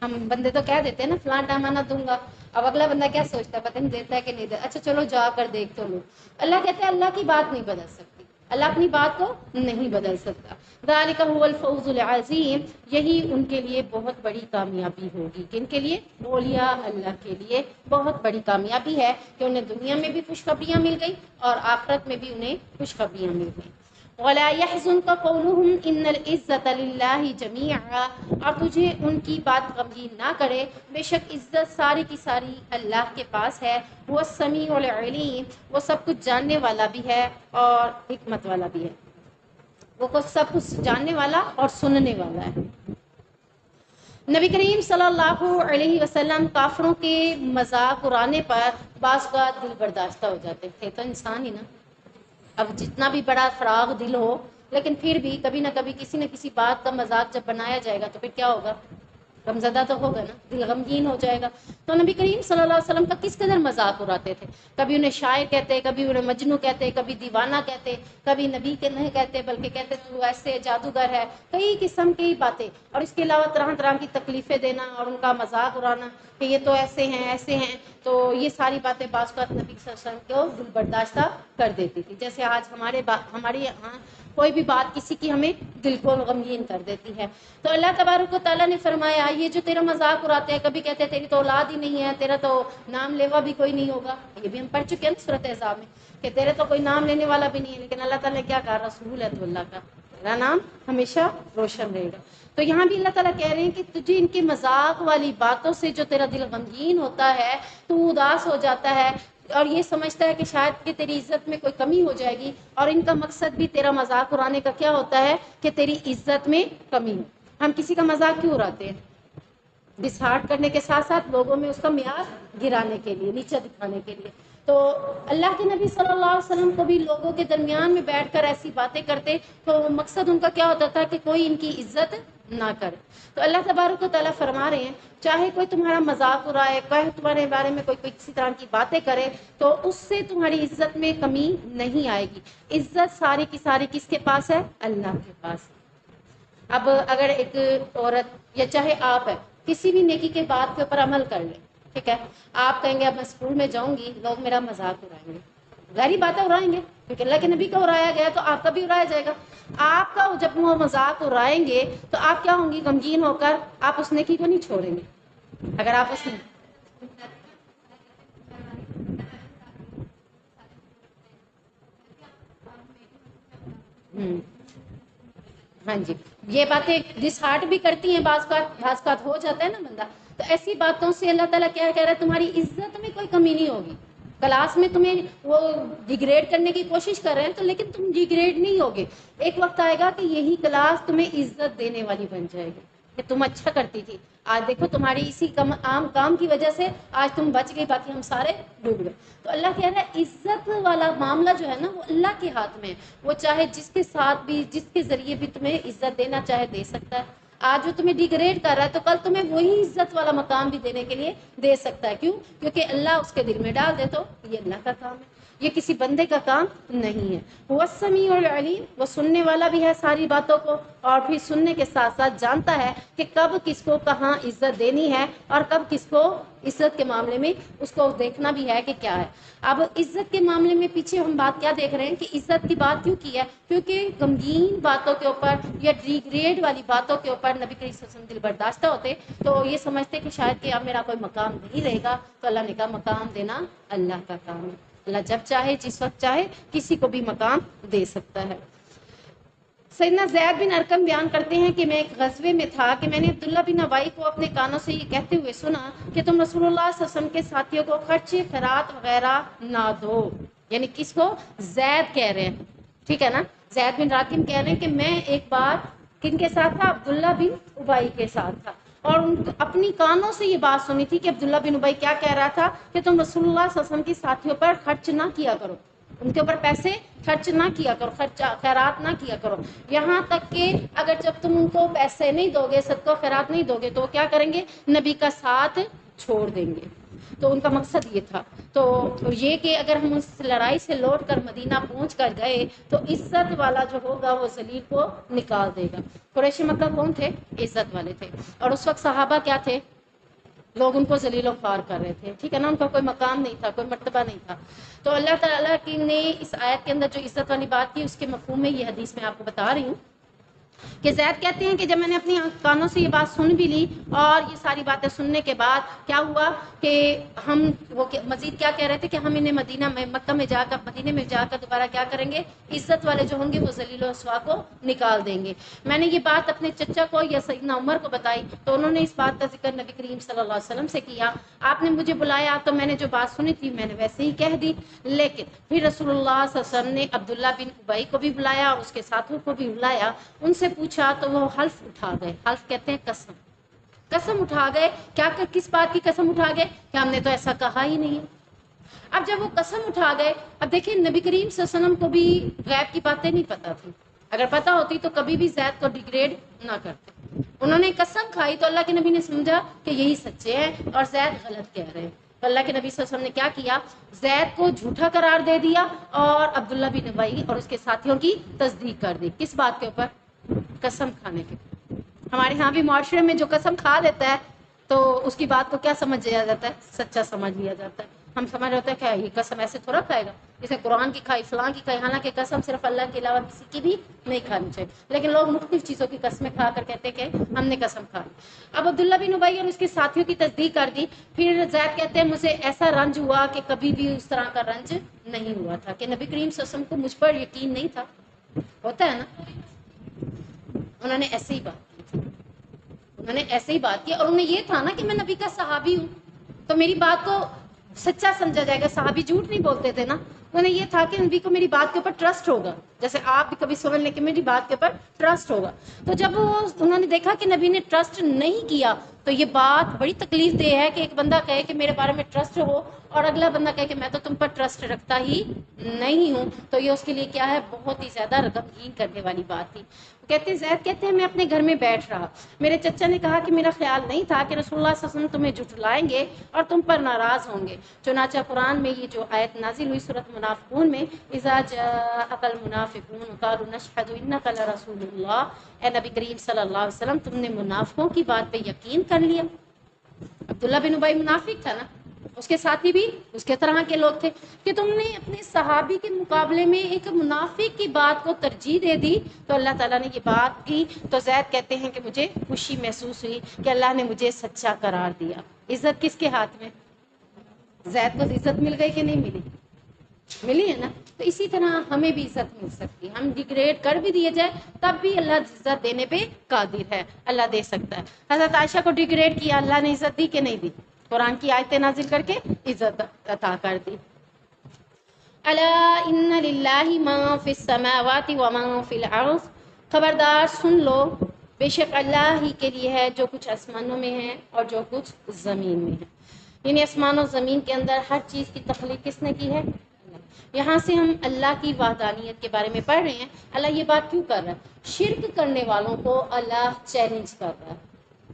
ہم بندے تو کہہ دیتے ہیں نا فلاں ٹائم آنا دوں گا، اب اگلا بندہ کیا سوچتا ہے پتہ نہیں دیتا ہے کہ نہیں دیتا، اچھا چلو جا کر دیکھ تو لو۔ اللہ کہتے ہیں اللہ کی بات نہیں بدل سکتی، اللہ اپنی بات کو نہیں بدل سکتا۔ ذالک هو الفوز العظیم، یہی ان کے لیے بہت بڑی کامیابی ہوگی۔ کن کے لیے؟ اولیاء اللہ کے لیے بہت بڑی کامیابی ہے کہ انہیں دنیا میں بھی خوشخبریاں مل گئی اور آخرت میں بھی انہیں خوشخبریاں مل گئیں۔ وَلَا يَحْزُنْكَ قَوْلُهُمْ إِنَّ الْعِزَّةَ لِلَّهِ جَمِيعًا، اور تجھے ان کی بات غمگین نہ کرے، بے شک عزت ساری کی ساری اللہ کے پاس ہے، وہ السمیع العلیم، وہ سب کچھ جاننے والا بھی ہے اور حکمت والا بھی ہے، وہ سب کچھ جاننے والا اور سننے والا ہے۔ نبی کریم صلی اللہ علیہ وسلم کافروں کے مذاق اڑانے پر بعض کا دل برداشتہ ہو جاتے تھے، تو انسان ہی نا، اب جتنا بھی بڑا فراغ دل ہو لیکن پھر بھی کبھی نہ کبھی کسی نہ کسی بات کا مذاق جب بنایا جائے گا تو پھر کیا ہوگا؟ غمزدہ تو ہوگا نا، دل غمگین ہو جائے گا۔ تو نبی کریم صلی اللہ علیہ وسلم کا کس قدر مذاق اڑاتے تھے، کبھی انہیں شاعر کہتے، کبھی انہیں مجنوں کہتے، کبھی دیوانہ کہتے، کبھی نبی کے نہیں کہتے بلکہ کہتے تو ایسے جادوگر ہے، کئی قسم کی باتیں، اور اس کے علاوہ طرح طرح کی تکلیفیں دینا اور ان کا مذاق اڑانا کہ یہ تو ایسے ہیں ایسے ہیں۔ تو یہ ساری باتیں بعض اوقات نبی صلی اللہ علیہ وسلم کو دل برداشتہ کر دیتی تھی، جیسے آج ہمارے یہاں کوئی بھی بات کسی کی ہمیں دل کو غمگین کر دیتی ہے۔ تو اللہ تبارک و تعالیٰ نے فرمایا یہ جو تیرا مذاق اڑاتے ہیں، کبھی کہتے ہیں تیری تو اولاد ہی نہیں ہے، تیرا تو نام لیوا بھی کوئی نہیں ہوگا، یہ بھی ہم پڑھ چکے ہیں نا سورۃ احزاب میں کہ تیرے تو کوئی نام لینے والا بھی نہیں ہے، لیکن اللہ تعالیٰ نے کیا کہا، رسول ہے تو اللہ کا، تیرا نام ہمیشہ روشن رہے گا۔ تو یہاں بھی اللہ تعالیٰ کہہ رہے ہیں کہ تجھے ان کے مذاق والی باتوں سے جو تیرا دل غمگین ہوتا ہے، تو اداس ہو جاتا ہے اور یہ سمجھتا ہے کہ شاید کہ تیری عزت میں کوئی کمی ہو جائے گی، اور ان کا مقصد بھی تیرا مذاق اڑانے کا کیا ہوتا ہے کہ تیری عزت میں کمی ہو۔ ہم کسی کا مذاق کیوں اڑاتے ہیں؟ ڈسہارٹ کرنے کے ساتھ ساتھ لوگوں میں اس کا معیار گرانے کے لیے، نیچے دکھانے کے لیے۔ تو اللہ کے نبی صلی اللہ علیہ وسلم کو بھی لوگوں کے درمیان میں بیٹھ کر ایسی باتیں کرتے تو مقصد ان کا کیا ہوتا تھا کہ کوئی ان کی عزت نہ کرے۔ تو اللہ تبارک و تعالیٰ فرما رہے ہیں چاہے کوئی تمہارا مذاق اڑائے، کوئی تمہارے بارے میں کوئی کسی طرح کی باتیں کرے، تو اس سے تمہاری عزت میں کمی نہیں آئے گی۔ عزت ساری کی ساری کس کے پاس ہے؟ اللہ کے پاس۔ اب اگر ایک عورت یا چاہے آپ ہے کسی بھی نیکی کے بات کے اوپر عمل کر لیں، ٹھیک ہے، آپ کہیں گے اب میں اسکول میں جاؤں گی، لوگ میرا مذاق اڑائیں گے، ظاہری باتیں اڑائیں گے کیونکہ اللہ کے نبی کا اڑایا گیا تو آپ کا بھی اڑایا جائے گا۔ آپ کا جب وہ مذاق اڑائیں گے تو آپ کیا ہوں گی؟ غمگین ہو کر آپ اس نیکی کو نہیں چھوڑیں گے۔ اگر آپ اس نے ہاں جی، یہ باتیں ڈسہارٹ بھی کرتی ہیں، بعض کا ہو جاتا ہے نا بندہ، تو ایسی باتوں سے اللہ تعالیٰ کیا کہہ رہا ہے تمہاری عزت میں کوئی کمی نہیں ہوگی۔ کلاس میں تمہیں وہ ڈیگریڈ کرنے کی کوشش کر رہے ہیں تو لیکن تم ڈیگریڈ نہیں ہوگے، ایک وقت آئے گا کہ یہی کلاس تمہیں عزت دینے والی بن جائے گی کہ تم اچھا کرتی تھی، آج دیکھو تمہاری اسی عام کام کی وجہ سے آج تم بچ گئی، باقی ہم سارے ڈوب گئے۔ تو اللہ کہہ رہا ہے عزت والا معاملہ جو ہے نا وہ اللہ کے ہاتھ میں ہے، وہ چاہے جس کے ساتھ بھی جس کے ذریعے بھی تمہیں عزت دینا چاہے دے سکتا ہے۔ آج جو تمہیں ڈیگریڈ کر رہا ہے تو کل تمہیں وہی عزت والا مقام بھی دینے کے لیے دے سکتا ہے۔ کیوں؟ کیونکہ اللہ اس کے دل میں ڈال دے، تو یہ اللہ کا کام ہے، یہ کسی بندے کا کام نہیں ہے۔ وہ السمیع العلیم، وہ سننے والا بھی ہے ساری باتوں کو، اور پھر سننے کے ساتھ ساتھ جانتا ہے کہ کب کس کو کہاں عزت دینی ہے اور کب کس کو عزت کے معاملے میں اس کو دیکھنا بھی ہے کہ کیا ہے۔ اب عزت کے معاملے میں پیچھے ہم بات کیا دیکھ رہے ہیں کہ عزت کی بات کیوں کی ہے؟ کیونکہ غمگین باتوں کے اوپر یا ڈیگریڈ والی باتوں کے اوپر نبی کریم صلی اللہ علیہ وسلم دل برداشتہ ہوتے تو یہ سمجھتے کہ شاید کہ اب میرا کوئی مقام نہیں رہے گا، تو اللہ نے کہا مقام دینا اللہ کا کام ہے، اللہ جب چاہے جس وقت چاہے کسی کو بھی مقام دے سکتا ہے۔ سیدنا زید بن ارقم بیان کرتے ہیں کہ میں ایک غزوے میں تھا کہ میں نے عبداللہ بن ابی کو اپنے کانوں سے یہ کہتے ہوئے سنا کہ تم رسول اللہ صلی اللہ علیہ وسلم کے ساتھیوں کو خرچ خیرات وغیرہ نہ دو، یعنی کس کو؟ زید کہہ رہے ہیں، ٹھیک ہے نا، زید بن راقم کہہ رہے ہیں کہ میں ایک بار کن کے ساتھ تھا؟ عبداللہ بن ابی کے ساتھ تھا، اور اپنی کانوں سے یہ بات سنی تھی کہ عبداللہ بن ابی کیا کہہ رہا تھا کہ تم رسول اللہ صلی اللہ علیہ وسلم کے ساتھیوں پر خرچ نہ کیا کرو، ان کے اوپر پیسے خرچ نہ کیا کرو، خیرات نہ کیا کرو، یہاں تک کہ اگر جب تم ان کو پیسے نہیں دو گے، صدقہ خیرات نہیں دو گے، تو وہ کیا کریں گے؟ نبی کا ساتھ چھوڑ دیں گے۔ تو ان کا مقصد یہ تھا، تو یہ کہ اگر ہم اس لڑائی سے لوٹ کر مدینہ پہنچ کر گئے تو عزت والا جو ہوگا وہ ذلیل کو نکال دے گا۔ قریش مکہ کون تھے؟ عزت والے تھے، اور اس وقت صحابہ کیا تھے؟ لوگ ان کو ذلیل و خوار کر رہے تھے، ٹھیک ہے نا، ان کا کوئی مقام نہیں تھا، کوئی مرتبہ نہیں تھا۔ تو اللہ تعالیٰ کی نے اس آیت کے اندر جو عزت والی بات کی اس کے مفہوم میں یہ حدیث میں آپ کو بتا رہی ہوں کہ زید کہتے ہیں کہ جب میں نے اپنی کانوں سے یہ بات سن بھی لی اور یہ ساری باتیں سننے کے بعد کیا ہوا کہ ہم وہ مزید کیا کہہ رہے تھے کہ ہم انہیں مدینہ میں مکہ میں جا کر مدینے میں جا کر دوبارہ کیا کریں گے؟ عزت والے جو ہوں گے وہ ذلیل و رسوا کو نکال دیں گے۔ میں نے یہ بات اپنے چچا کو یا سیدنا عمر کو بتائی تو انہوں نے اس بات کا ذکر نبی کریم صلی اللہ علیہ وسلم سے کیا، آپ نے مجھے بلایا تو میں نے جو بات سنی تھی میں نے ویسے ہی کہہ دی، لیکن پھر رسول اللہ صلی اللہ علیہ وسلم نے عبداللہ بن ابی کو بھی بلایا اور اس کے ساتھیوں کو بھی بلایا، ان سے پوچھا تو وہ حلف اٹھا گئے، حلف کہتے ہیں قسم اٹھا گئے، کیا کہ کس بات کی قسم اٹھا گئے؟ کہ ہم نے تو ایسا کہا ہی نہیں۔ اب جب وہ قسم اٹھا گئے، اب دیکھیں نبی کریم صلی اللہ علیہ وسلم کو بھی غیب کی باتیں نہیں پتہ تھی، اگر پتہ ہوتی تو کبھی بھی زید کو ڈیگریڈ نہ کرتے، انہوں نے قسم کھائی تو اللہ کے نبی نے سمجھا کہ یہی سچے ہیں اور زید غلط کہہ رہے ہیں، تو اللہ کے نبی صلی اللہ علیہ وسلم نے کیا کیا؟ زید کو جھوٹا قرار دے دیا اور عبداللہ بن ابی اور اس کے ساتھیوں کی تصدیق کر دی۔ کس بات کے اوپر؟ قسم کھانے کے۔ ہمارے ہاں بھی معاشرے میں جو قسم کھا لیتا ہے تو اس کی بات کو کیا سمجھ لیا جاتا ہے؟ سچا سمجھ لیا جاتا ہے۔ ہم سمجھ رہے ہوتے ہیں کہ یہ قسم ایسے تھوڑا کھائے گا، جیسے قرآن کی کھائی، فلاں کی کھائی، حالانکہ قسم صرف اللہ کے علاوہ کسی کی بھی نہیں کھانی چاہیے، لیکن لوگ مختلف چیزوں کی قسمیں کھا کر کہتے ہیں کہ ہم نے قسم کھا لی۔ اب عبداللہ بن ابی اور اس کے ساتھیوں کی تصدیق کر دی۔ پھر زید کہتے ہیں مجھے ایسا رنج ہوا کہ کبھی بھی اس طرح کا رنج نہیں ہوا تھا، کہ نبی کریم صلی اللہ علیہ وسلم کو مجھ پر یقین نہیں تھا، ہوتا ہے نا، انہوں نے ایسے ہی بات کی تھی، انہوں نے ایسے ہی بات کی، اور انہیں یہ تھا نا کہ میں نبی کا صحابی ہوں تو میری بات کو سچا سمجھا جائے گا، صحابی جھوٹ نہیں بولتے تھے نا، انہیں یہ تھا کہ نبی کو میری بات کے اوپر ٹرسٹ ہوگا، جیسے آپ بھی کبھی سمجھ لیں کہ میری بات کے اوپر ٹرسٹ ہوگا۔ تو جب انہوں نے دیکھا کہ نبی نے ٹرسٹ نہیں کیا تو یہ بات بڑی تکلیف دہ ہے کہ ایک بندہ کہے کہ میرے بارے میں ٹرسٹ ہو اور اگلا بندہ کہے کہ میں تو تم پر ٹرسٹ رکھتا ہی نہیں ہوں، تو یہ اس کے لیے کیا ہے، بہت ہی زیادہ غمگین کرنے والی بات تھی۔ کہتے ہیں زید کہتے ہیں میں اپنے گھر میں بیٹھ رہا، میرے چچا نے کہا کہ میرا خیال نہیں تھا کہ رسول اللہ صلی اللہ علیہ وسلم تمہیں جھٹلائیں گے اور تم پر ناراض ہوں گے، چنانچہ قرآن میں یہ جو آیت نازل ہوئی سورۃ منافقون میں، اذا جاءک المنافقون قالوا نشهد انک لرسول اللہ، اے نبی کریم صلی اللہ علیہ وسلم تم نے منافقوں کی بات پہ یقین کر لیا۔ عبداللہ بن ابی منافق تھا نا، اس کے ساتھی بھی اس کے طرح کے لوگ تھے کہ تم نے اپنے صحابی کے مقابلے میں ایک منافق کی بات کو ترجیح دے دی، تو اللہ تعالیٰ نے یہ بات کی تو زید کہتے ہیں کہ مجھے خوشی محسوس ہوئی کہ اللہ نے مجھے سچا قرار دیا۔ عزت کس کے ہاتھ میں؟ زید کو عزت مل گئی کہ نہیں ملی؟ ملی ہے نا۔ تو اسی طرح ہمیں بھی عزت مل سکتی ہے، ہم ڈیگریڈ کر بھی دیے جائے تب بھی اللہ عزت دینے پہ قادر ہے، اللہ دے سکتا ہے۔ حضرت عائشہ کو ڈیگریڈ کیا، اللہ نے عزت دی کہ نہیں دی؟ قرآن کی آیتیں نازل کر کے عزت عطا کر دی۔ الا ان للہ ما فی السماوات و ما فی الارض، خبردار سن لو، بے شک اللہ ہی کے لیے ہے جو کچھ آسمانوں میں ہے اور جو کچھ زمین میں ہے، یعنی آسمان و زمین کے اندر ہر چیز کی تخلیق کس نے کی ہے؟ یہاں سے ہم اللہ کی وحدانیت کے بارے میں پڑھ رہے ہیں۔ اللہ یہ بات کیوں کر رہا ہے؟ شرک کرنے والوں کو اللہ چیلنج کر رہا ہے،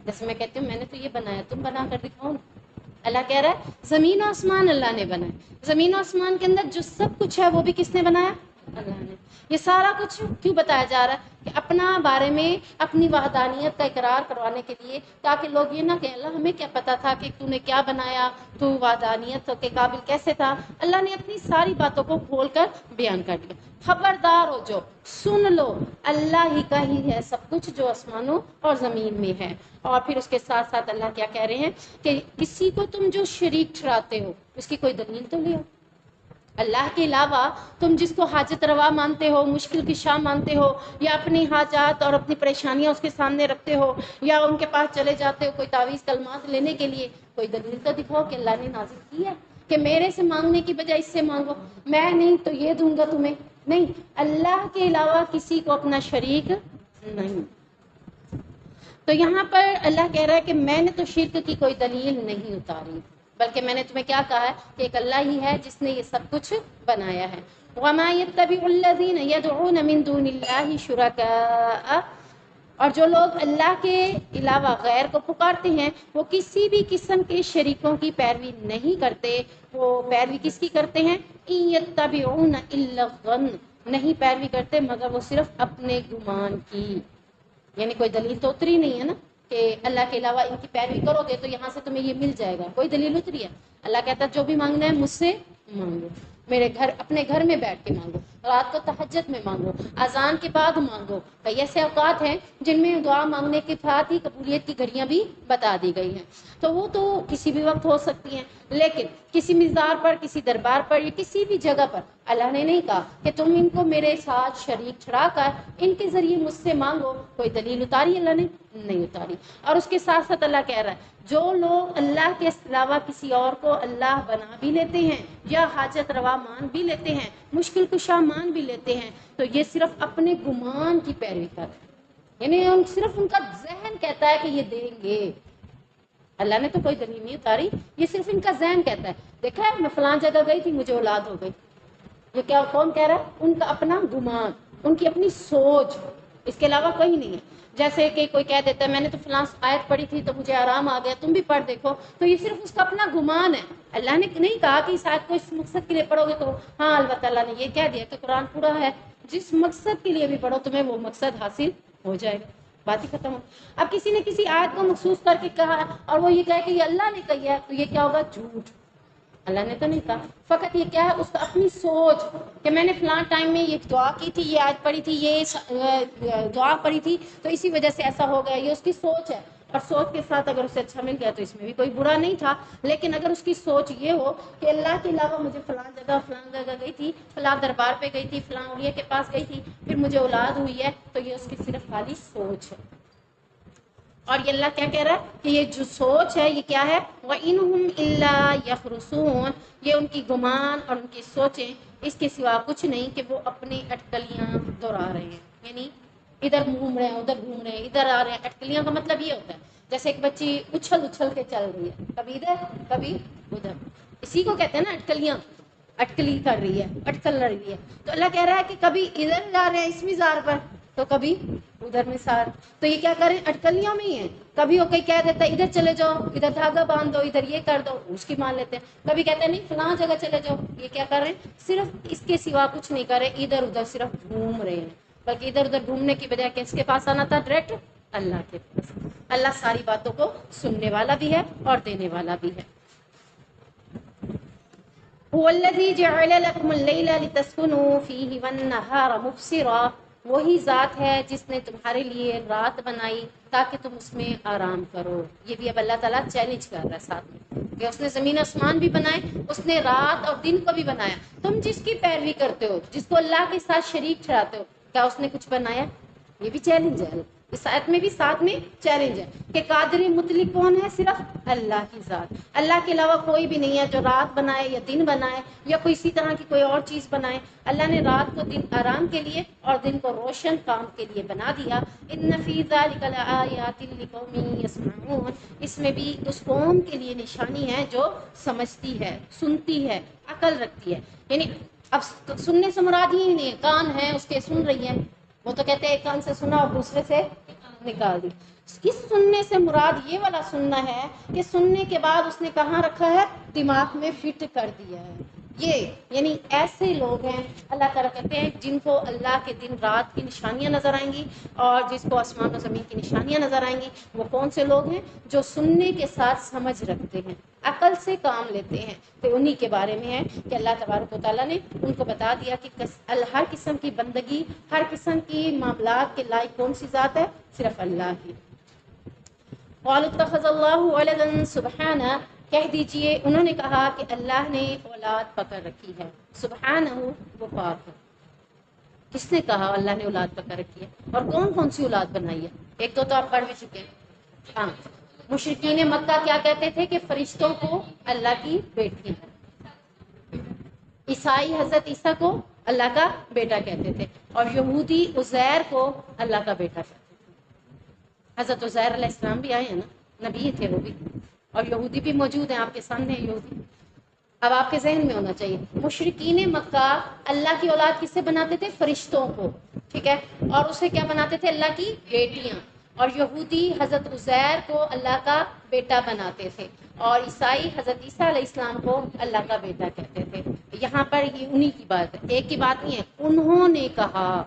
جیسے میں کہتی ہوں میں نے تو یہ بنایا، تم بنا کر دکھاؤ نا۔ اللہ کہہ رہا ہے زمین و آسمان اللہ نے بنائے، زمین و آسمان کے اندر جو سب کچھ ہے وہ بھی کس نے بنایا؟ اللہ نے۔ یہ سارا کچھ کیوں بتایا جا رہا ہے؟ کہ اپنا بارے میں اپنی وحدانیت کا اقرار کروانے کے لیے، تاکہ لوگ یہ نہ کہیں اللہ ہمیں کیا پتا تھا کہ تو نے کیا بنایا، تو وحدانیت کے قابل کیسے تھا۔ اللہ نے اپنی ساری باتوں کو کھول کر بیان کر دیا۔ خبردار ہو جو، سن لو، اللہ ہی کا ہی ہے سب کچھ جو آسمانوں اور زمین میں ہے۔ اور پھر اس کے ساتھ ساتھ اللہ کیا کہہ رہے ہیں کہ کسی کو تم جو شریک ٹھہراتے ہو اس کی کوئی دلیل تو لے آؤ۔ اللہ کے علاوہ تم جس کو حاجت روا مانتے ہو، مشکل کشا مانتے ہو، یا اپنی حاجات اور اپنی پریشانیاں اس کے سامنے رکھتے ہو، یا ان کے پاس چلے جاتے ہو کوئی تعویذ کلمات لینے کے لیے، کوئی دلیل تو دکھاؤ کہ اللہ نے نازل کی ہے کہ میرے سے مانگنے کی بجائے اس سے مانگو، میں نہیں تو یہ دوں گا تمہیں۔ نہیں، اللہ کے علاوہ کسی کو اپنا شریک نہیں۔ تو یہاں پر اللہ کہہ رہا ہے کہ میں نے تو شرک کی کوئی دلیل نہیں اتاری، بلکہ میں نے تمہیں کیا کہا ہے کہ ایک اللہ ہی ہے جس نے یہ سب کچھ بنایا ہے۔ وَمَا يَتَّبِعُ الَّذِينَ يَدْعُونَ مِن دُونِ اللَّهِ شُرَكَاءَ، اور جو لوگ اللہ کے علاوہ غیر کو پکارتے ہیں وہ کسی بھی قسم کے شریکوں کی پیروی نہیں کرتے۔ وہ پیروی کس کی کرتے ہیں؟ إِن يَتَّبِعُونَ إِلَّا الظَّنَّ، نہیں پیروی کرتے مگر وہ صرف اپنے گمان کی، یعنی کوئی دلیل تو اتری نہیں ہے نا کہ اللہ کے علاوہ ان کی پیروی کرو گے تو یہاں سے تمہیں یہ مل جائے گا، کوئی دلیل اتری ہے؟ اللہ کہتا ہے جو بھی مانگنا ہے مجھ سے مانگو، میرے گھر، اپنے گھر میں بیٹھ کے مانگو، رات کو تہجد میں مانگو، اذان کے بعد مانگو۔ کئی ایسے اوقات ہیں جن میں دعا مانگنے کے ساتھ ہی قبولیت کی گھڑیاں بھی بتا دی گئی ہیں، تو وہ تو کسی بھی وقت ہو سکتی ہیں، لیکن کسی مزار پر، کسی دربار پر یا کسی بھی جگہ پر اللہ نے نہیں کہا کہ تم ان کو میرے ساتھ شریک ٹھہرا کر ان کے ذریعے مجھ سے مانگو۔ کوئی دلیل اتاری اللہ نے نہیں اتاری۔ اور اس کے ساتھ ساتھ اللہ کہہ رہا ہے جو لوگ اللہ کے علاوہ کسی اور کو اللہ بنا بھی لیتے ہیں یا حاجت روا مان بھی لیتے ہیں، مشکل کشا مان بھی لیتے ہیں، تو یہ صرف اپنے گمان کی پیروی کر رہے ہیں، یعنی صرف ان کا ذہن کہتا ہے کہ یہ دیں گے، اللہ نے تو کوئی دلیل نہیں اتاری، یہ صرف ان کا ذہن کہتا ہے۔ دیکھا ہے میں فلاں جگہ گئی تھی مجھے اولاد ہو گئی، یہ کیا کون کہہ رہا ہے؟ ان کا اپنا گمان، ان کی اپنی سوچ، اس کے علاوہ کوئی نہیں ہے۔ جیسے کہ کوئی کہہ دیتا ہے میں نے تو فلاں آیت پڑھی تھی تو مجھے آرام آ گیا، تم بھی پڑھ دیکھو، تو یہ صرف اس کا اپنا گمان ہے۔ اللہ نے نہیں کہا کہ اس آیت کو اس مقصد کے لیے پڑھو گے تو ہاں، البتہ اللہ نے یہ کہہ دیا کہ قرآن پورا ہے، جس مقصد کے لیے بھی پڑھو تمہیں وہ مقصد حاصل ہو جائے گا، بات ہی ختم ہو۔ اب کسی نے کسی آیت کو مخصوص کر کے کہا اور وہ یہ کہے کہ یہ اللہ نے کہی ہے تو یہ کیا ہوگا؟ جھوٹ۔ اللہ نے تو نہیں کہا. فقط یہ کیا ہے اس کا اپنی سوچ کہ میں نے فلاں ٹائم میں یہ دعا کی تھی، یہ آیت پڑھی تھی، یہ دعا پڑھی تھی، تو اسی وجہ سے ایسا ہو گیا. یہ اس کی سوچ ہے، اور سوچ کے ساتھ اگر اسے اچھا مل گیا تو اس میں بھی کوئی برا نہیں تھا. لیکن اگر اس کی سوچ یہ ہو کہ اللہ کے علاوہ مجھے فلاں جگہ گئی تھی، فلاں دربار پہ گئی تھی، فلاں اولیاء کے پاس گئی تھی، پھر مجھے اولاد ہوئی ہے، تو یہ اس کی صرف خالی سوچ ہے. اور یہ اللہ کیا کہہ رہا ہے کہ یہ جو سوچ ہے یہ کیا ہے؟ وَإِنْهُمْ إِلَّا يَخْرُصُونَ، یہ ان کی گمان اور ان کی سوچیں اس کے سوا کچھ نہیں کہ وہ اپنی اٹکلیاں دہرا رہے ہیں. یعنی ادھر گھوم رہے ہیں، ادھر گھوم رہے ہیں، ادھر آ رہے ہیں. اٹکلیاں کا مطلب یہ ہوتا ہے جیسے ایک بچی اچھل اچھل کے چل رہی ہے، کبھی ادھر کبھی ادھر، اسی کو کہتے ہیں نا اٹکلیاں. اٹکلی کر رہی ہے، اٹکل رہی ہے. تو اللہ کہہ رہا ہے کہ کبھی ادھر جا رہے ہیں اس مزار پر تو کبھی ادھر مثال. تو یہ کیا کریں؟ اٹکلیوں میں ہی ہے. کبھی وہ کوئی کہہ دیتا ہے ادھر چلے جاؤ، ادھر دھاگا باندھ دو، ادھر یہ کر دو، اس کی مان لیتے ہیں. کبھی کہتے ہیں نہیں فلاں جگہ چلے جاؤ. یہ کیا کر رہے ہیں؟ صرف اس کے سوا کچھ نہیں کر رہے، ادھر ادھر صرف گھوم رہے ہیں. بلکہ ادھر ادھر گھومنے کی بجائے کس کے پاس آنا تھا؟ ڈائریکٹ اللہ کے پاس. اللہ ساری باتوں کو سننے والا بھی ہے اور دینے والا بھی ہے. هو الذي جعل لكم الليل لتسكنوا فيه والنهار مبصرا، وہی ذات ہے جس نے تمہارے لیے رات بنائی تاکہ تم اس میں آرام کرو. یہ بھی اب اللہ تعالیٰ چیلنج کر رہا ہے ساتھ میں کہ اس نے زمین آسمان بھی بنائے، اس نے رات اور دن کو بھی بنایا. تم جس کی پیروی کرتے ہو، جس کو اللہ کے ساتھ شریک ٹھہراتے ہو، کیا اس نے کچھ بنایا؟ یہ بھی چیلنج ہے. اس آیت میں بھی ساتھ میں چیلنج ہے کہ قادر مطلق کون ہے؟ صرف اللہ کی ذات. اللہ کے علاوہ کوئی بھی نہیں ہے جو رات بنائے یا دن بنائے یا کوئی اسی طرح کی کوئی اور چیز بنائے. اللہ نے رات کو دن آرام کے لیے اور دن کو روشن کام کے لیے بنا دیا. ان فی ذلک لآیات لقوم یسمعون، اس میں بھی اس قوم کے لیے نشانی ہے جو سمجھتی ہے، سنتی ہے، عقل رکھتی ہے. یعنی اب سننے سے مراد ہی نہیں ہے کان ہے اس کے سن رہی ہے. وہ تو کہتے ہیں ایک کان سے سنا اور دوسرے سے نکال دی. اس سننے سے مراد یہ والا سننا ہے کہ سننے کے بعد اس نے کہاں رکھا ہے؟ دماغ میں فٹ کر دیا ہے. یہ یعنی ایسے لوگ ہیں اللہ تعالیٰ کہتے ہیں جن کو اللہ کے دن رات کی نشانیاں نظر آئیں گی اور جس کو آسمان و زمین کی نشانیاں نظر آئیں گی. وہ کون سے لوگ ہیں؟ جو سننے کے ساتھ سمجھ رکھتے ہیں، عقل سے کام لیتے ہیں. تو انہی کے بارے میں ہے کہ اللہ تبارک و تعالیٰ نے ان کو بتا دیا کہ ہر قسم کی بندگی، ہر قسم کی معاملات کے لائق کون سی ذات ہے؟ صرف اللہ ہی. قالوا اتخذ اللہ ولدا سبحانہ، کہہ دیجئے انہوں نے کہا کہ اللہ نے اولاد پکڑ رکھی ہے. سبحانہ، وہ پاک ہے. کس نے کہا اللہ نے اولاد پکڑ رکھی ہے؟ اور کون کون سی اولاد بنائی ہے؟ ایک تو آپ پڑھ بھی چکے ہیں. ہاں، مشرکین مکہ کیا کہتے تھے کہ فرشتوں کو اللہ کی بیٹی ہے. عیسائی حضرت عیسیٰ کو اللہ کا بیٹا کہتے تھے، اور یہودی عزیر کو اللہ کا بیٹا کہتے تھے. حضرت عزیر علیہ السلام بھی آئے ہیں نا، نبی تھے وہ بھی، اور یہودی بھی موجود ہیں آپ کے سامنے یہودی. اب آپ کے ذہن میں ہونا چاہیے مشرکین مکہ اللہ کی اولاد کس سے بناتے تھے؟ فرشتوں کو، ٹھیک ہے، اور اسے کیا بناتے تھے؟ اللہ کی بیٹیاں. اور یہودی حضرت عزیر کو اللہ کا بیٹا بناتے تھے، اور عیسائی حضرت عیسیٰ علیہ السلام کو اللہ کا بیٹا کہتے تھے. یہاں پر یہ انہی کی بات ہے، ایک کی بات نہیں ہے. انہوں نے کہا،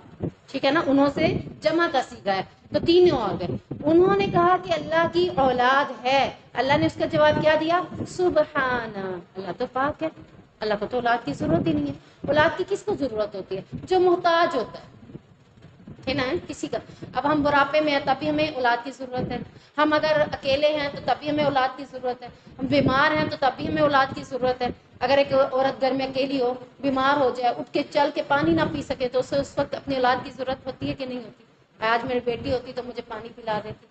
ٹھیک ہے نا، انہوں سے جمع کا صیغہ ہے تو تینوں آ گئے. انہوں نے کہا کہ اللہ کی اولاد ہے. اللہ نے اس کا جواب کیا دیا؟ سبحانہ، اللہ تو پاک ہے، اللہ کو تو اولاد کی ضرورت ہی نہیں ہے. اولاد کی کس کو ضرورت ہوتی ہے؟ جو محتاج ہوتا ہے نا کسی کا. اب ہم بڑھاپے میں ہیں تب بھی ہمیں اولاد کی ضرورت ہے، ہم اگر اکیلے ہیں تو تب بھی ہمیں اولاد کی ضرورت ہے، ہم بیمار ہیں تو تب بھی ہمیں اولاد کی ضرورت ہے. اگر ایک عورت گھر میں اکیلی ہو، بیمار ہو جائے، اٹھ کے چل کے پانی نہ پی سکے تو اسے اس وقت اپنی اولاد کی ضرورت ہوتی ہے کہ نہیں ہوتی؟ آج میری بیٹی ہوتی تو مجھے پانی پلا دیتی.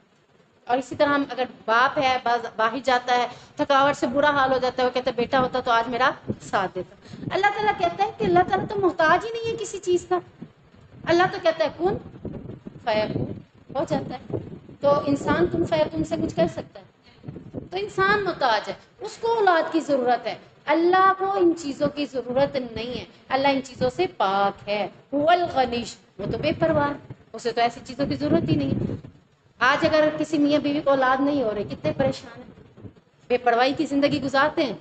اور اسی طرح ہم اگر باپ ہے باہر جاتا ہے، تھکاوٹ سے برا حال ہو جاتا ہے، وہ کہتا ہے بیٹا ہوتا تو آج میرا ساتھ دیتا. اللہ تعالیٰ کہتا ہے کہ اللہ تعالیٰ تو محتاج ہی نہیں ہے کسی چیز کا. اللہ تو کہتا ہے کن فیکون، ہو جاتا ہے. تو انسان کن فیکون سے کچھ کر سکتا ہے؟ تو انسان محتاج ہے، اس کو اولاد کی ضرورت ہے. اللہ کو ان چیزوں کی ضرورت نہیں ہے، اللہ ان چیزوں سے پاک ہے. هو الغنی، وہ تو بے پرواہ، اسے تو ایسی چیزوں کی ضرورت ہی نہیں ہے. آج اگر کسی میاں بیوی کو اولاد نہیں ہو رہی، کتنے پریشان ہیں، بے پرواہی کی زندگی گزارتے ہیں.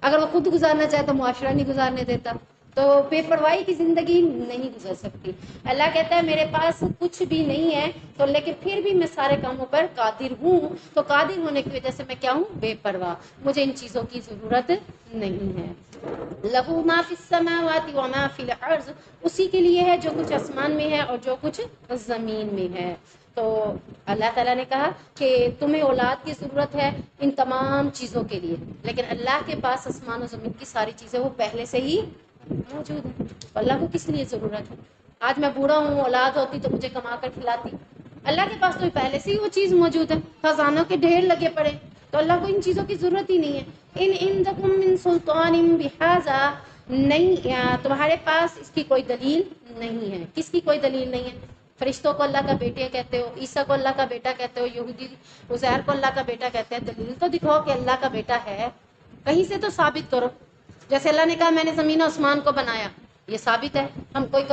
اگر وہ خود گزارنا چاہے تو معاشرہ نہیں گزارنے دیتا. تو بے پرواہی کی زندگی نہیں گزر سکتی. اللہ کہتا ہے میرے پاس کچھ بھی نہیں ہے تو لیکن پھر بھی میں سارے کاموں پر قادر ہوں. تو قادر ہونے کی وجہ سے میں کیا ہوں؟ بے پرواہ. مجھے ان چیزوں کی ضرورت نہیں ہے. لہو ما فی السماوات و ما فی الارض، اسی کے لیے ہے جو کچھ آسمان میں ہے اور جو کچھ زمین میں ہے. تو اللہ تعالیٰ نے کہا کہ تمہیں اولاد کی ضرورت ہے ان تمام چیزوں کے لیے، لیکن اللہ کے پاس آسمان و زمین کی ساری چیزیں وہ پہلے سے ہی موجود ہے. اللہ کو کس لیے ضرورت ہے؟ آج میں بوڑھا ہوں، اولاد ہوتی تو مجھے کما کر کھلاتی. اللہ کے پاس تو پہلے سے ہی وہ چیز موجود ہے، خزانوں کے ڈھیر لگے پڑے. تو اللہ کو ان چیزوں کی ضرورت ہی نہیں ہے. ان عندکم من سلطان بہذا، نہیں تمہارے پاس اس کی کوئی دلیل نہیں ہے. کس کی کوئی دلیل نہیں ہے؟ فرشتوں کو اللہ کا بیٹے کہتے ہو، عیسیٰ کو اللہ کا بیٹا کہتے ہو، یہودی عزیر کو اللہ کا بیٹا کہتے ہیں. دلیل تو دکھاؤ کہ اللہ کا بیٹا ہے، کہیں سے تو ثابت کرو. جیسے اللہ نے کہا میں نے زمین و آسمان کو بنایا، یہ ثابت ہے. ہم کوئی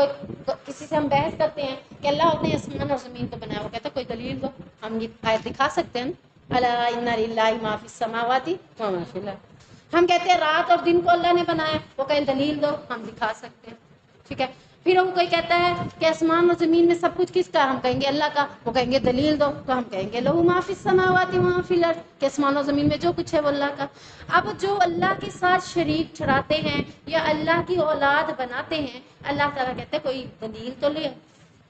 کسی سے ہم بحث کرتے ہیں کہ اللہ نے آسمان اور زمین کو بنایا، وہ کہتا ہے کوئی دلیل دو. ہم یہ آیت دکھا سکتے ہیں، الا ان للہ ما فی السماوات و ما فی الارض. ہم کہتے ہیں رات اور دن کو اللہ نے بنایا، وہ کہیں دلیل دو. ہم دکھا سکتے ہیں. ٹھیک ہے. پھر وہ کوئی کہتا ہے کہ آسمان اور زمین میں سب کچھ کس کا؟ ہم کہیں گے اللہ کا. وہ کہیں گے دلیل دو. تو ہم کہیں گے لہو ما فی السماوات و ما فی الارض، کہ آسمان اور زمین میں جو کچھ ہے وہ اللہ کا. اب جو اللہ کے ساتھ شریک ٹھہراتے ہیں یا اللہ کی اولاد بناتے ہیں، اللہ تعالیٰ کہتے ہیں کوئی دلیل تو لے آؤ،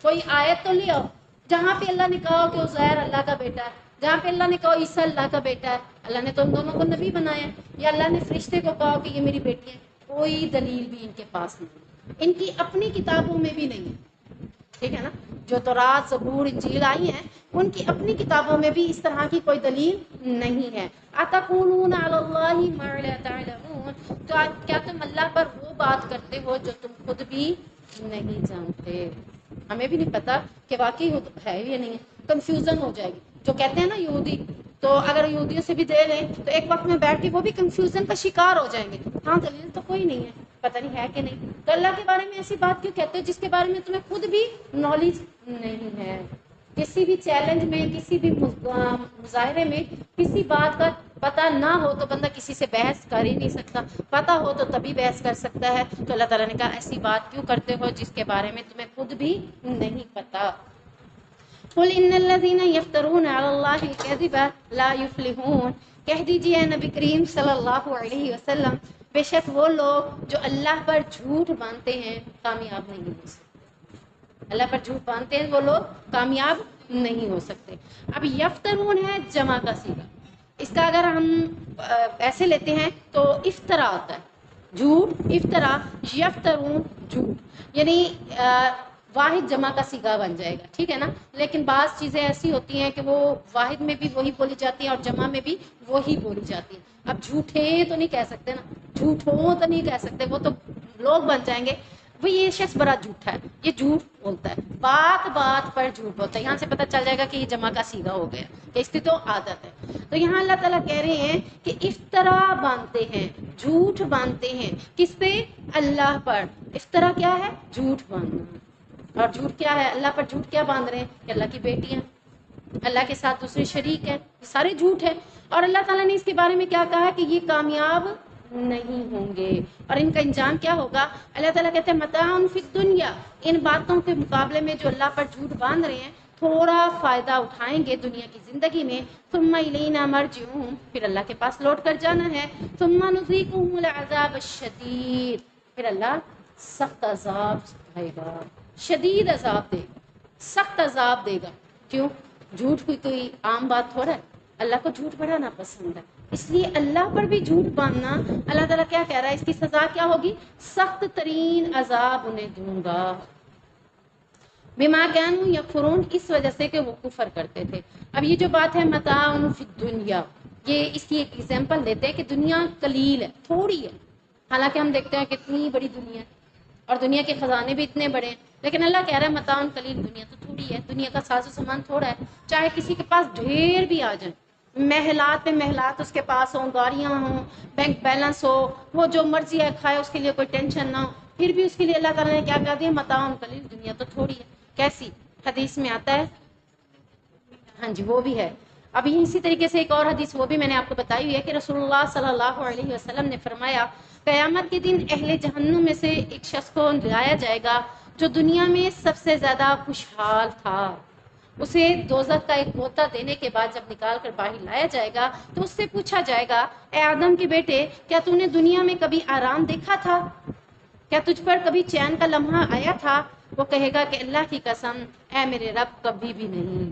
کوئی آیت تو لے آؤ. جہاں پہ اللہ نے کہا کہ عزیر اللہ کا بیٹا ہے، جہاں پہ اللہ نے کہا عیسیٰ اللہ کا بیٹا ہے، اللہ نے تو ان دونوں کو نبی بنایا ہے. یا اللہ نے فرشتے کو کہا کہ یہ میری بیٹی ہے، کوئی دلیل بھی ان کے پاس نہیں. ان کی اپنی کتابوں میں بھی نہیں ہے. ٹھیک ہے نا. جو تورات، زبور، انجیل آئی ہیں ان کی اپنی کتابوں میں بھی اس طرح کی کوئی دلیل نہیں ہے. اتقولون علی اللہ ما لا تعلمون، تو کیا تم اللہ پر وہ بات کرتے ہو جو تم خود بھی نہیں جانتے. ہمیں بھی نہیں پتا کہ واقعی ہے یا نہیں ہے. کنفیوژن ہو جائے گی. جو کہتے ہیں نا یہودی، تو اگر یہودیوں سے بھی دے لیں تو ایک وقت میں بیٹھ کے وہ بھی کنفیوژن کا شکار ہو جائیں گے. ہاں دلیل تو کوئی نہیں ہے، پتہ نہیں ہے کہ نہیں. تو اللہ کے بارے میں ایسی بات کیوں کہتے ہو جس کے بارے میں تمہیں خود بھی نالج نہیں ہے. کسی بھی چیلنج میں، کسی بھی مظاہرے میں کسی بات کا پتہ نہ ہو تو بندہ کسی سے بحث کر ہی نہیں سکتا. پتہ ہو تو تبھی بحث کر سکتا ہے. تو اللہ تعالیٰ نے کہا ایسی بات کیوں کرتے ہو جس کے بارے میں تمہیں خود بھی نہیں پتا. قل ان الذين يفترون على الله الكذب لا يفلحون، کہہ دیجیے اے نبی کریم صلی اللہ علیہ وسلم، بے شک وہ لوگ جو اللہ پر جھوٹ باندھتے ہیں کامیاب نہیں ہو سکتے. اللہ پر جھوٹ باندھتے ہیں وہ لوگ کامیاب نہیں ہو سکتے. اب یفترون ہے جمع کا صیغہ. اس کا اگر ہم ایسے لیتے ہیں تو افطرا ہوتا ہے، جھوٹ. افطرا، یفترون جھوٹ، یعنی واحد جمع کا صیغہ بن جائے گا. ٹھیک ہے نا. لیکن بعض چیزیں ایسی ہوتی ہیں کہ وہ واحد میں بھی وہی بولی جاتی ہیں اور جمع میں بھی وہی بولی جاتی ہیں. اب جھوٹے تو نہیں کہہ سکتے نا، جھوٹوں تو نہیں کہہ سکتے، وہ تو لوگ بن جائیں گے. وہ یہ شخص بڑا جھوٹا ہے، یہ جھوٹ بولتا ہے، بات بات پر جھوٹ بولتا ہے. یہاں سے پتہ چل جائے گا کہ یہ جمع کا صیغہ ہو گیا، کہ اس کی تو عادت ہے. تو یہاں اللہ تعالیٰ کہہ رہے ہیں کہ افطرا باندھتے ہیں، جھوٹ باندھتے ہیں. کس پہ؟ اللہ پر. افطرا کیا ہے؟ جھوٹ باندھنا. اور جھوٹ کیا ہے؟ اللہ پر جھوٹ کیا باندھ رہے ہیں کہ اللہ کی بیٹیاں، اللہ کے ساتھ دوسرے شریک ہیں. سارے جھوٹ ہیں. اور اللہ تعالیٰ نے اس کے بارے میں کیا کہا کہ یہ کامیاب نہیں ہوں گے. اور ان کا انجام کیا ہوگا؟ اللہ تعالیٰ کہتے ہیں متاع فی الدنیا، ان باتوں کے مقابلے میں جو اللہ پر جھوٹ باندھ رہے ہیں تھوڑا فائدہ اٹھائیں گے دنیا کی زندگی میں. ثم الینا مرجعہم، پھر اللہ کے پاس لوٹ کر جانا ہے. ثم نذیقہم العذاب الشدید، پھر اللہ سخت عذاب دے گا، شدید عذاب دے گا، سخت عذاب دے گا. کیوں؟ جھوٹ کوئی عام بات تھوڑا ہے. اللہ کو جھوٹ بڑا ناپسند ہے، اس لیے اللہ پر بھی جھوٹ باندھنا. اللہ تعالیٰ کیا کہہ رہا ہے؟ اس کی سزا کیا ہوگی؟ سخت ترین عذاب انہیں دوں گا. بما كانوا یکفرون، اس وجہ سے کہ وہ کفر کرتے تھے. اب یہ جو بات ہے متاع فی الدنیا، یہ اس کی ایک ایگزامپل دیتے ہیں کہ دنیا قلیل ہے، تھوڑی ہے. حالانکہ ہم دیکھتے ہیں کتنی بڑی دنیا ہے اور دنیا کے خزانے بھی اتنے بڑے ہیں. لیکن اللہ کہہ رہا ہے متاع قلیل، دنیا تو تھوڑی ہے، دنیا کا ساز و سامان تھوڑا ہے. چاہے کسی کے پاس ڈھیر بھی آ جائیں، محلات پہ محلات اس کے پاس ہوں، گاڑیاں ہوں، بینک بیلنس ہو، وہ جو مرضی ہے کھائے، اس کے لیے کوئی ٹینشن نہ ہو، پھر بھی اس کے لیے اللہ تعالیٰ نے کیا کہہ دیا؟ متاع قلیل، دنیا تو تھوڑی ہے. کیسی؟ حدیث میں آتا ہے، ہاں جی وہ بھی ہے، ابھی اسی طریقے سے ایک اور حدیث وہ بھی میں نے آپ کو بتائی ہوئی ہے کہ رسول اللہ صلی اللہ علیہ وسلم نے فرمایا قیامت کے دن اہل جہنم میں سے ایک شخص کو لایا جائے گا جو دنیا میں سب سے زیادہ خوشحال تھا. اسے دوزخ کا ایک غوطہ دینے کے بعد جب نکال کر باہر لایا جائے گا تو اس سے پوچھا جائے گا اے آدم کے بیٹے کیا تو نے دنیا میں کبھی آرام دیکھا تھا؟ کیا تجھ پر کبھی چین کا لمحہ آیا تھا؟ وہ کہے گا کہ اللہ کی قسم اے میرے رب کبھی بھی نہیں.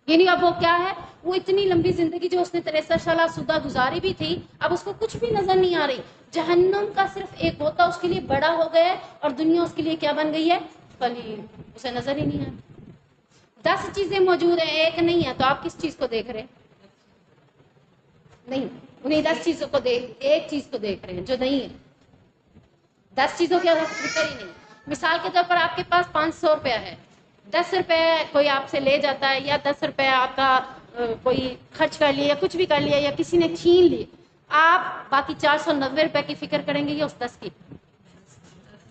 یعنی اب وہ کیا ہے، وہ اتنی لمبی زندگی جو اس نے 63 سالہ سودہ گزاری بھی تھی، اب اس کو کچھ بھی نظر نہیں آ رہی. جہنم کا صرف ایک غوطہ اس کے لیے بڑا ہو گیا ہے اور دنیا اس کے لیے کیا بن گئی ہے؟ قلیل. اسے نظر ہی نہیں آ رہی. 10 چیزیں موجود ہیں، ایک نہیں ہے، تو آپ کس چیز کو دیکھ رہے ہیں؟ نہیں، انہیں 10 چیزوں کو ایک چیز کو دیکھ رہے ہیں جو نہیں ہے. 10 چیزوں کی فکر ہی نہیں. مثال کے طور پر آپ کے پاس 500 روپیہ ہے، 10 روپے کوئی آپ سے لے جاتا ہے یا 10 روپے آپ کا کوئی خرچ کر لیا یا کچھ بھی کر لیا یا کسی نے چھین لی، آپ باقی 490 روپے کی فکر کریں گے یا اس 10 کی؟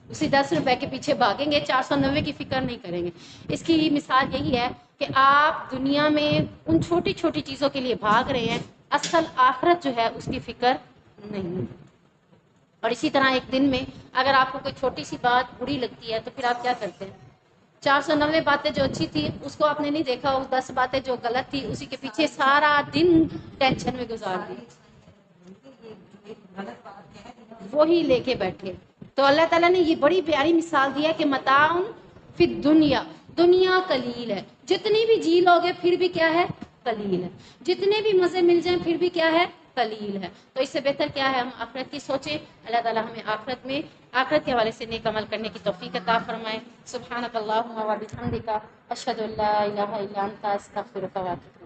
اسی 10 روپے کے پیچھے بھاگیں گے، 490 کی فکر نہیں کریں گے. اس کی مثال یہی ہے کہ آپ دنیا میں ان چھوٹی چھوٹی چیزوں کے لیے بھاگ رہے ہیں، اصل آخرت جو ہے اس کی فکر نہیں. اور اسی طرح ایک دن میں اگر آپ کو کوئی چھوٹی سی بات بری لگتی ہے تو پھر آپ کیا کرتے ہیں؟ 490 باتیں جو اچھی تھی اس کو آپ نے نہیں دیکھا، اس 10 باتیں جو غلط تھی اسی کے پیچھے سارا دن ٹینشن میں گزار دی، وہی لے کے بیٹھے. تو اللہ تعالیٰ نے یہ بڑی پیاری مثال دی ہے کہ متاع فی الدنیا، دنیا قلیل ہے، جتنی بھی جی لوگے پھر بھی کیا ہے؟ قلیل ہے. جتنے بھی مزے مل جائیں پھر بھی کیا ہے؟ قلیل ہے. تو اس سے بہتر کیا ہے ہم آخرت کی سوچیں. اللہ تعالیٰ ہمیں آخرت کے حوالے سے نیک عمل کرنے کی توفیق عطا فرمائے. سبحانک اللہم و بحمدک، اشہد ان لا الہ الا انت، استغفرک و اتوب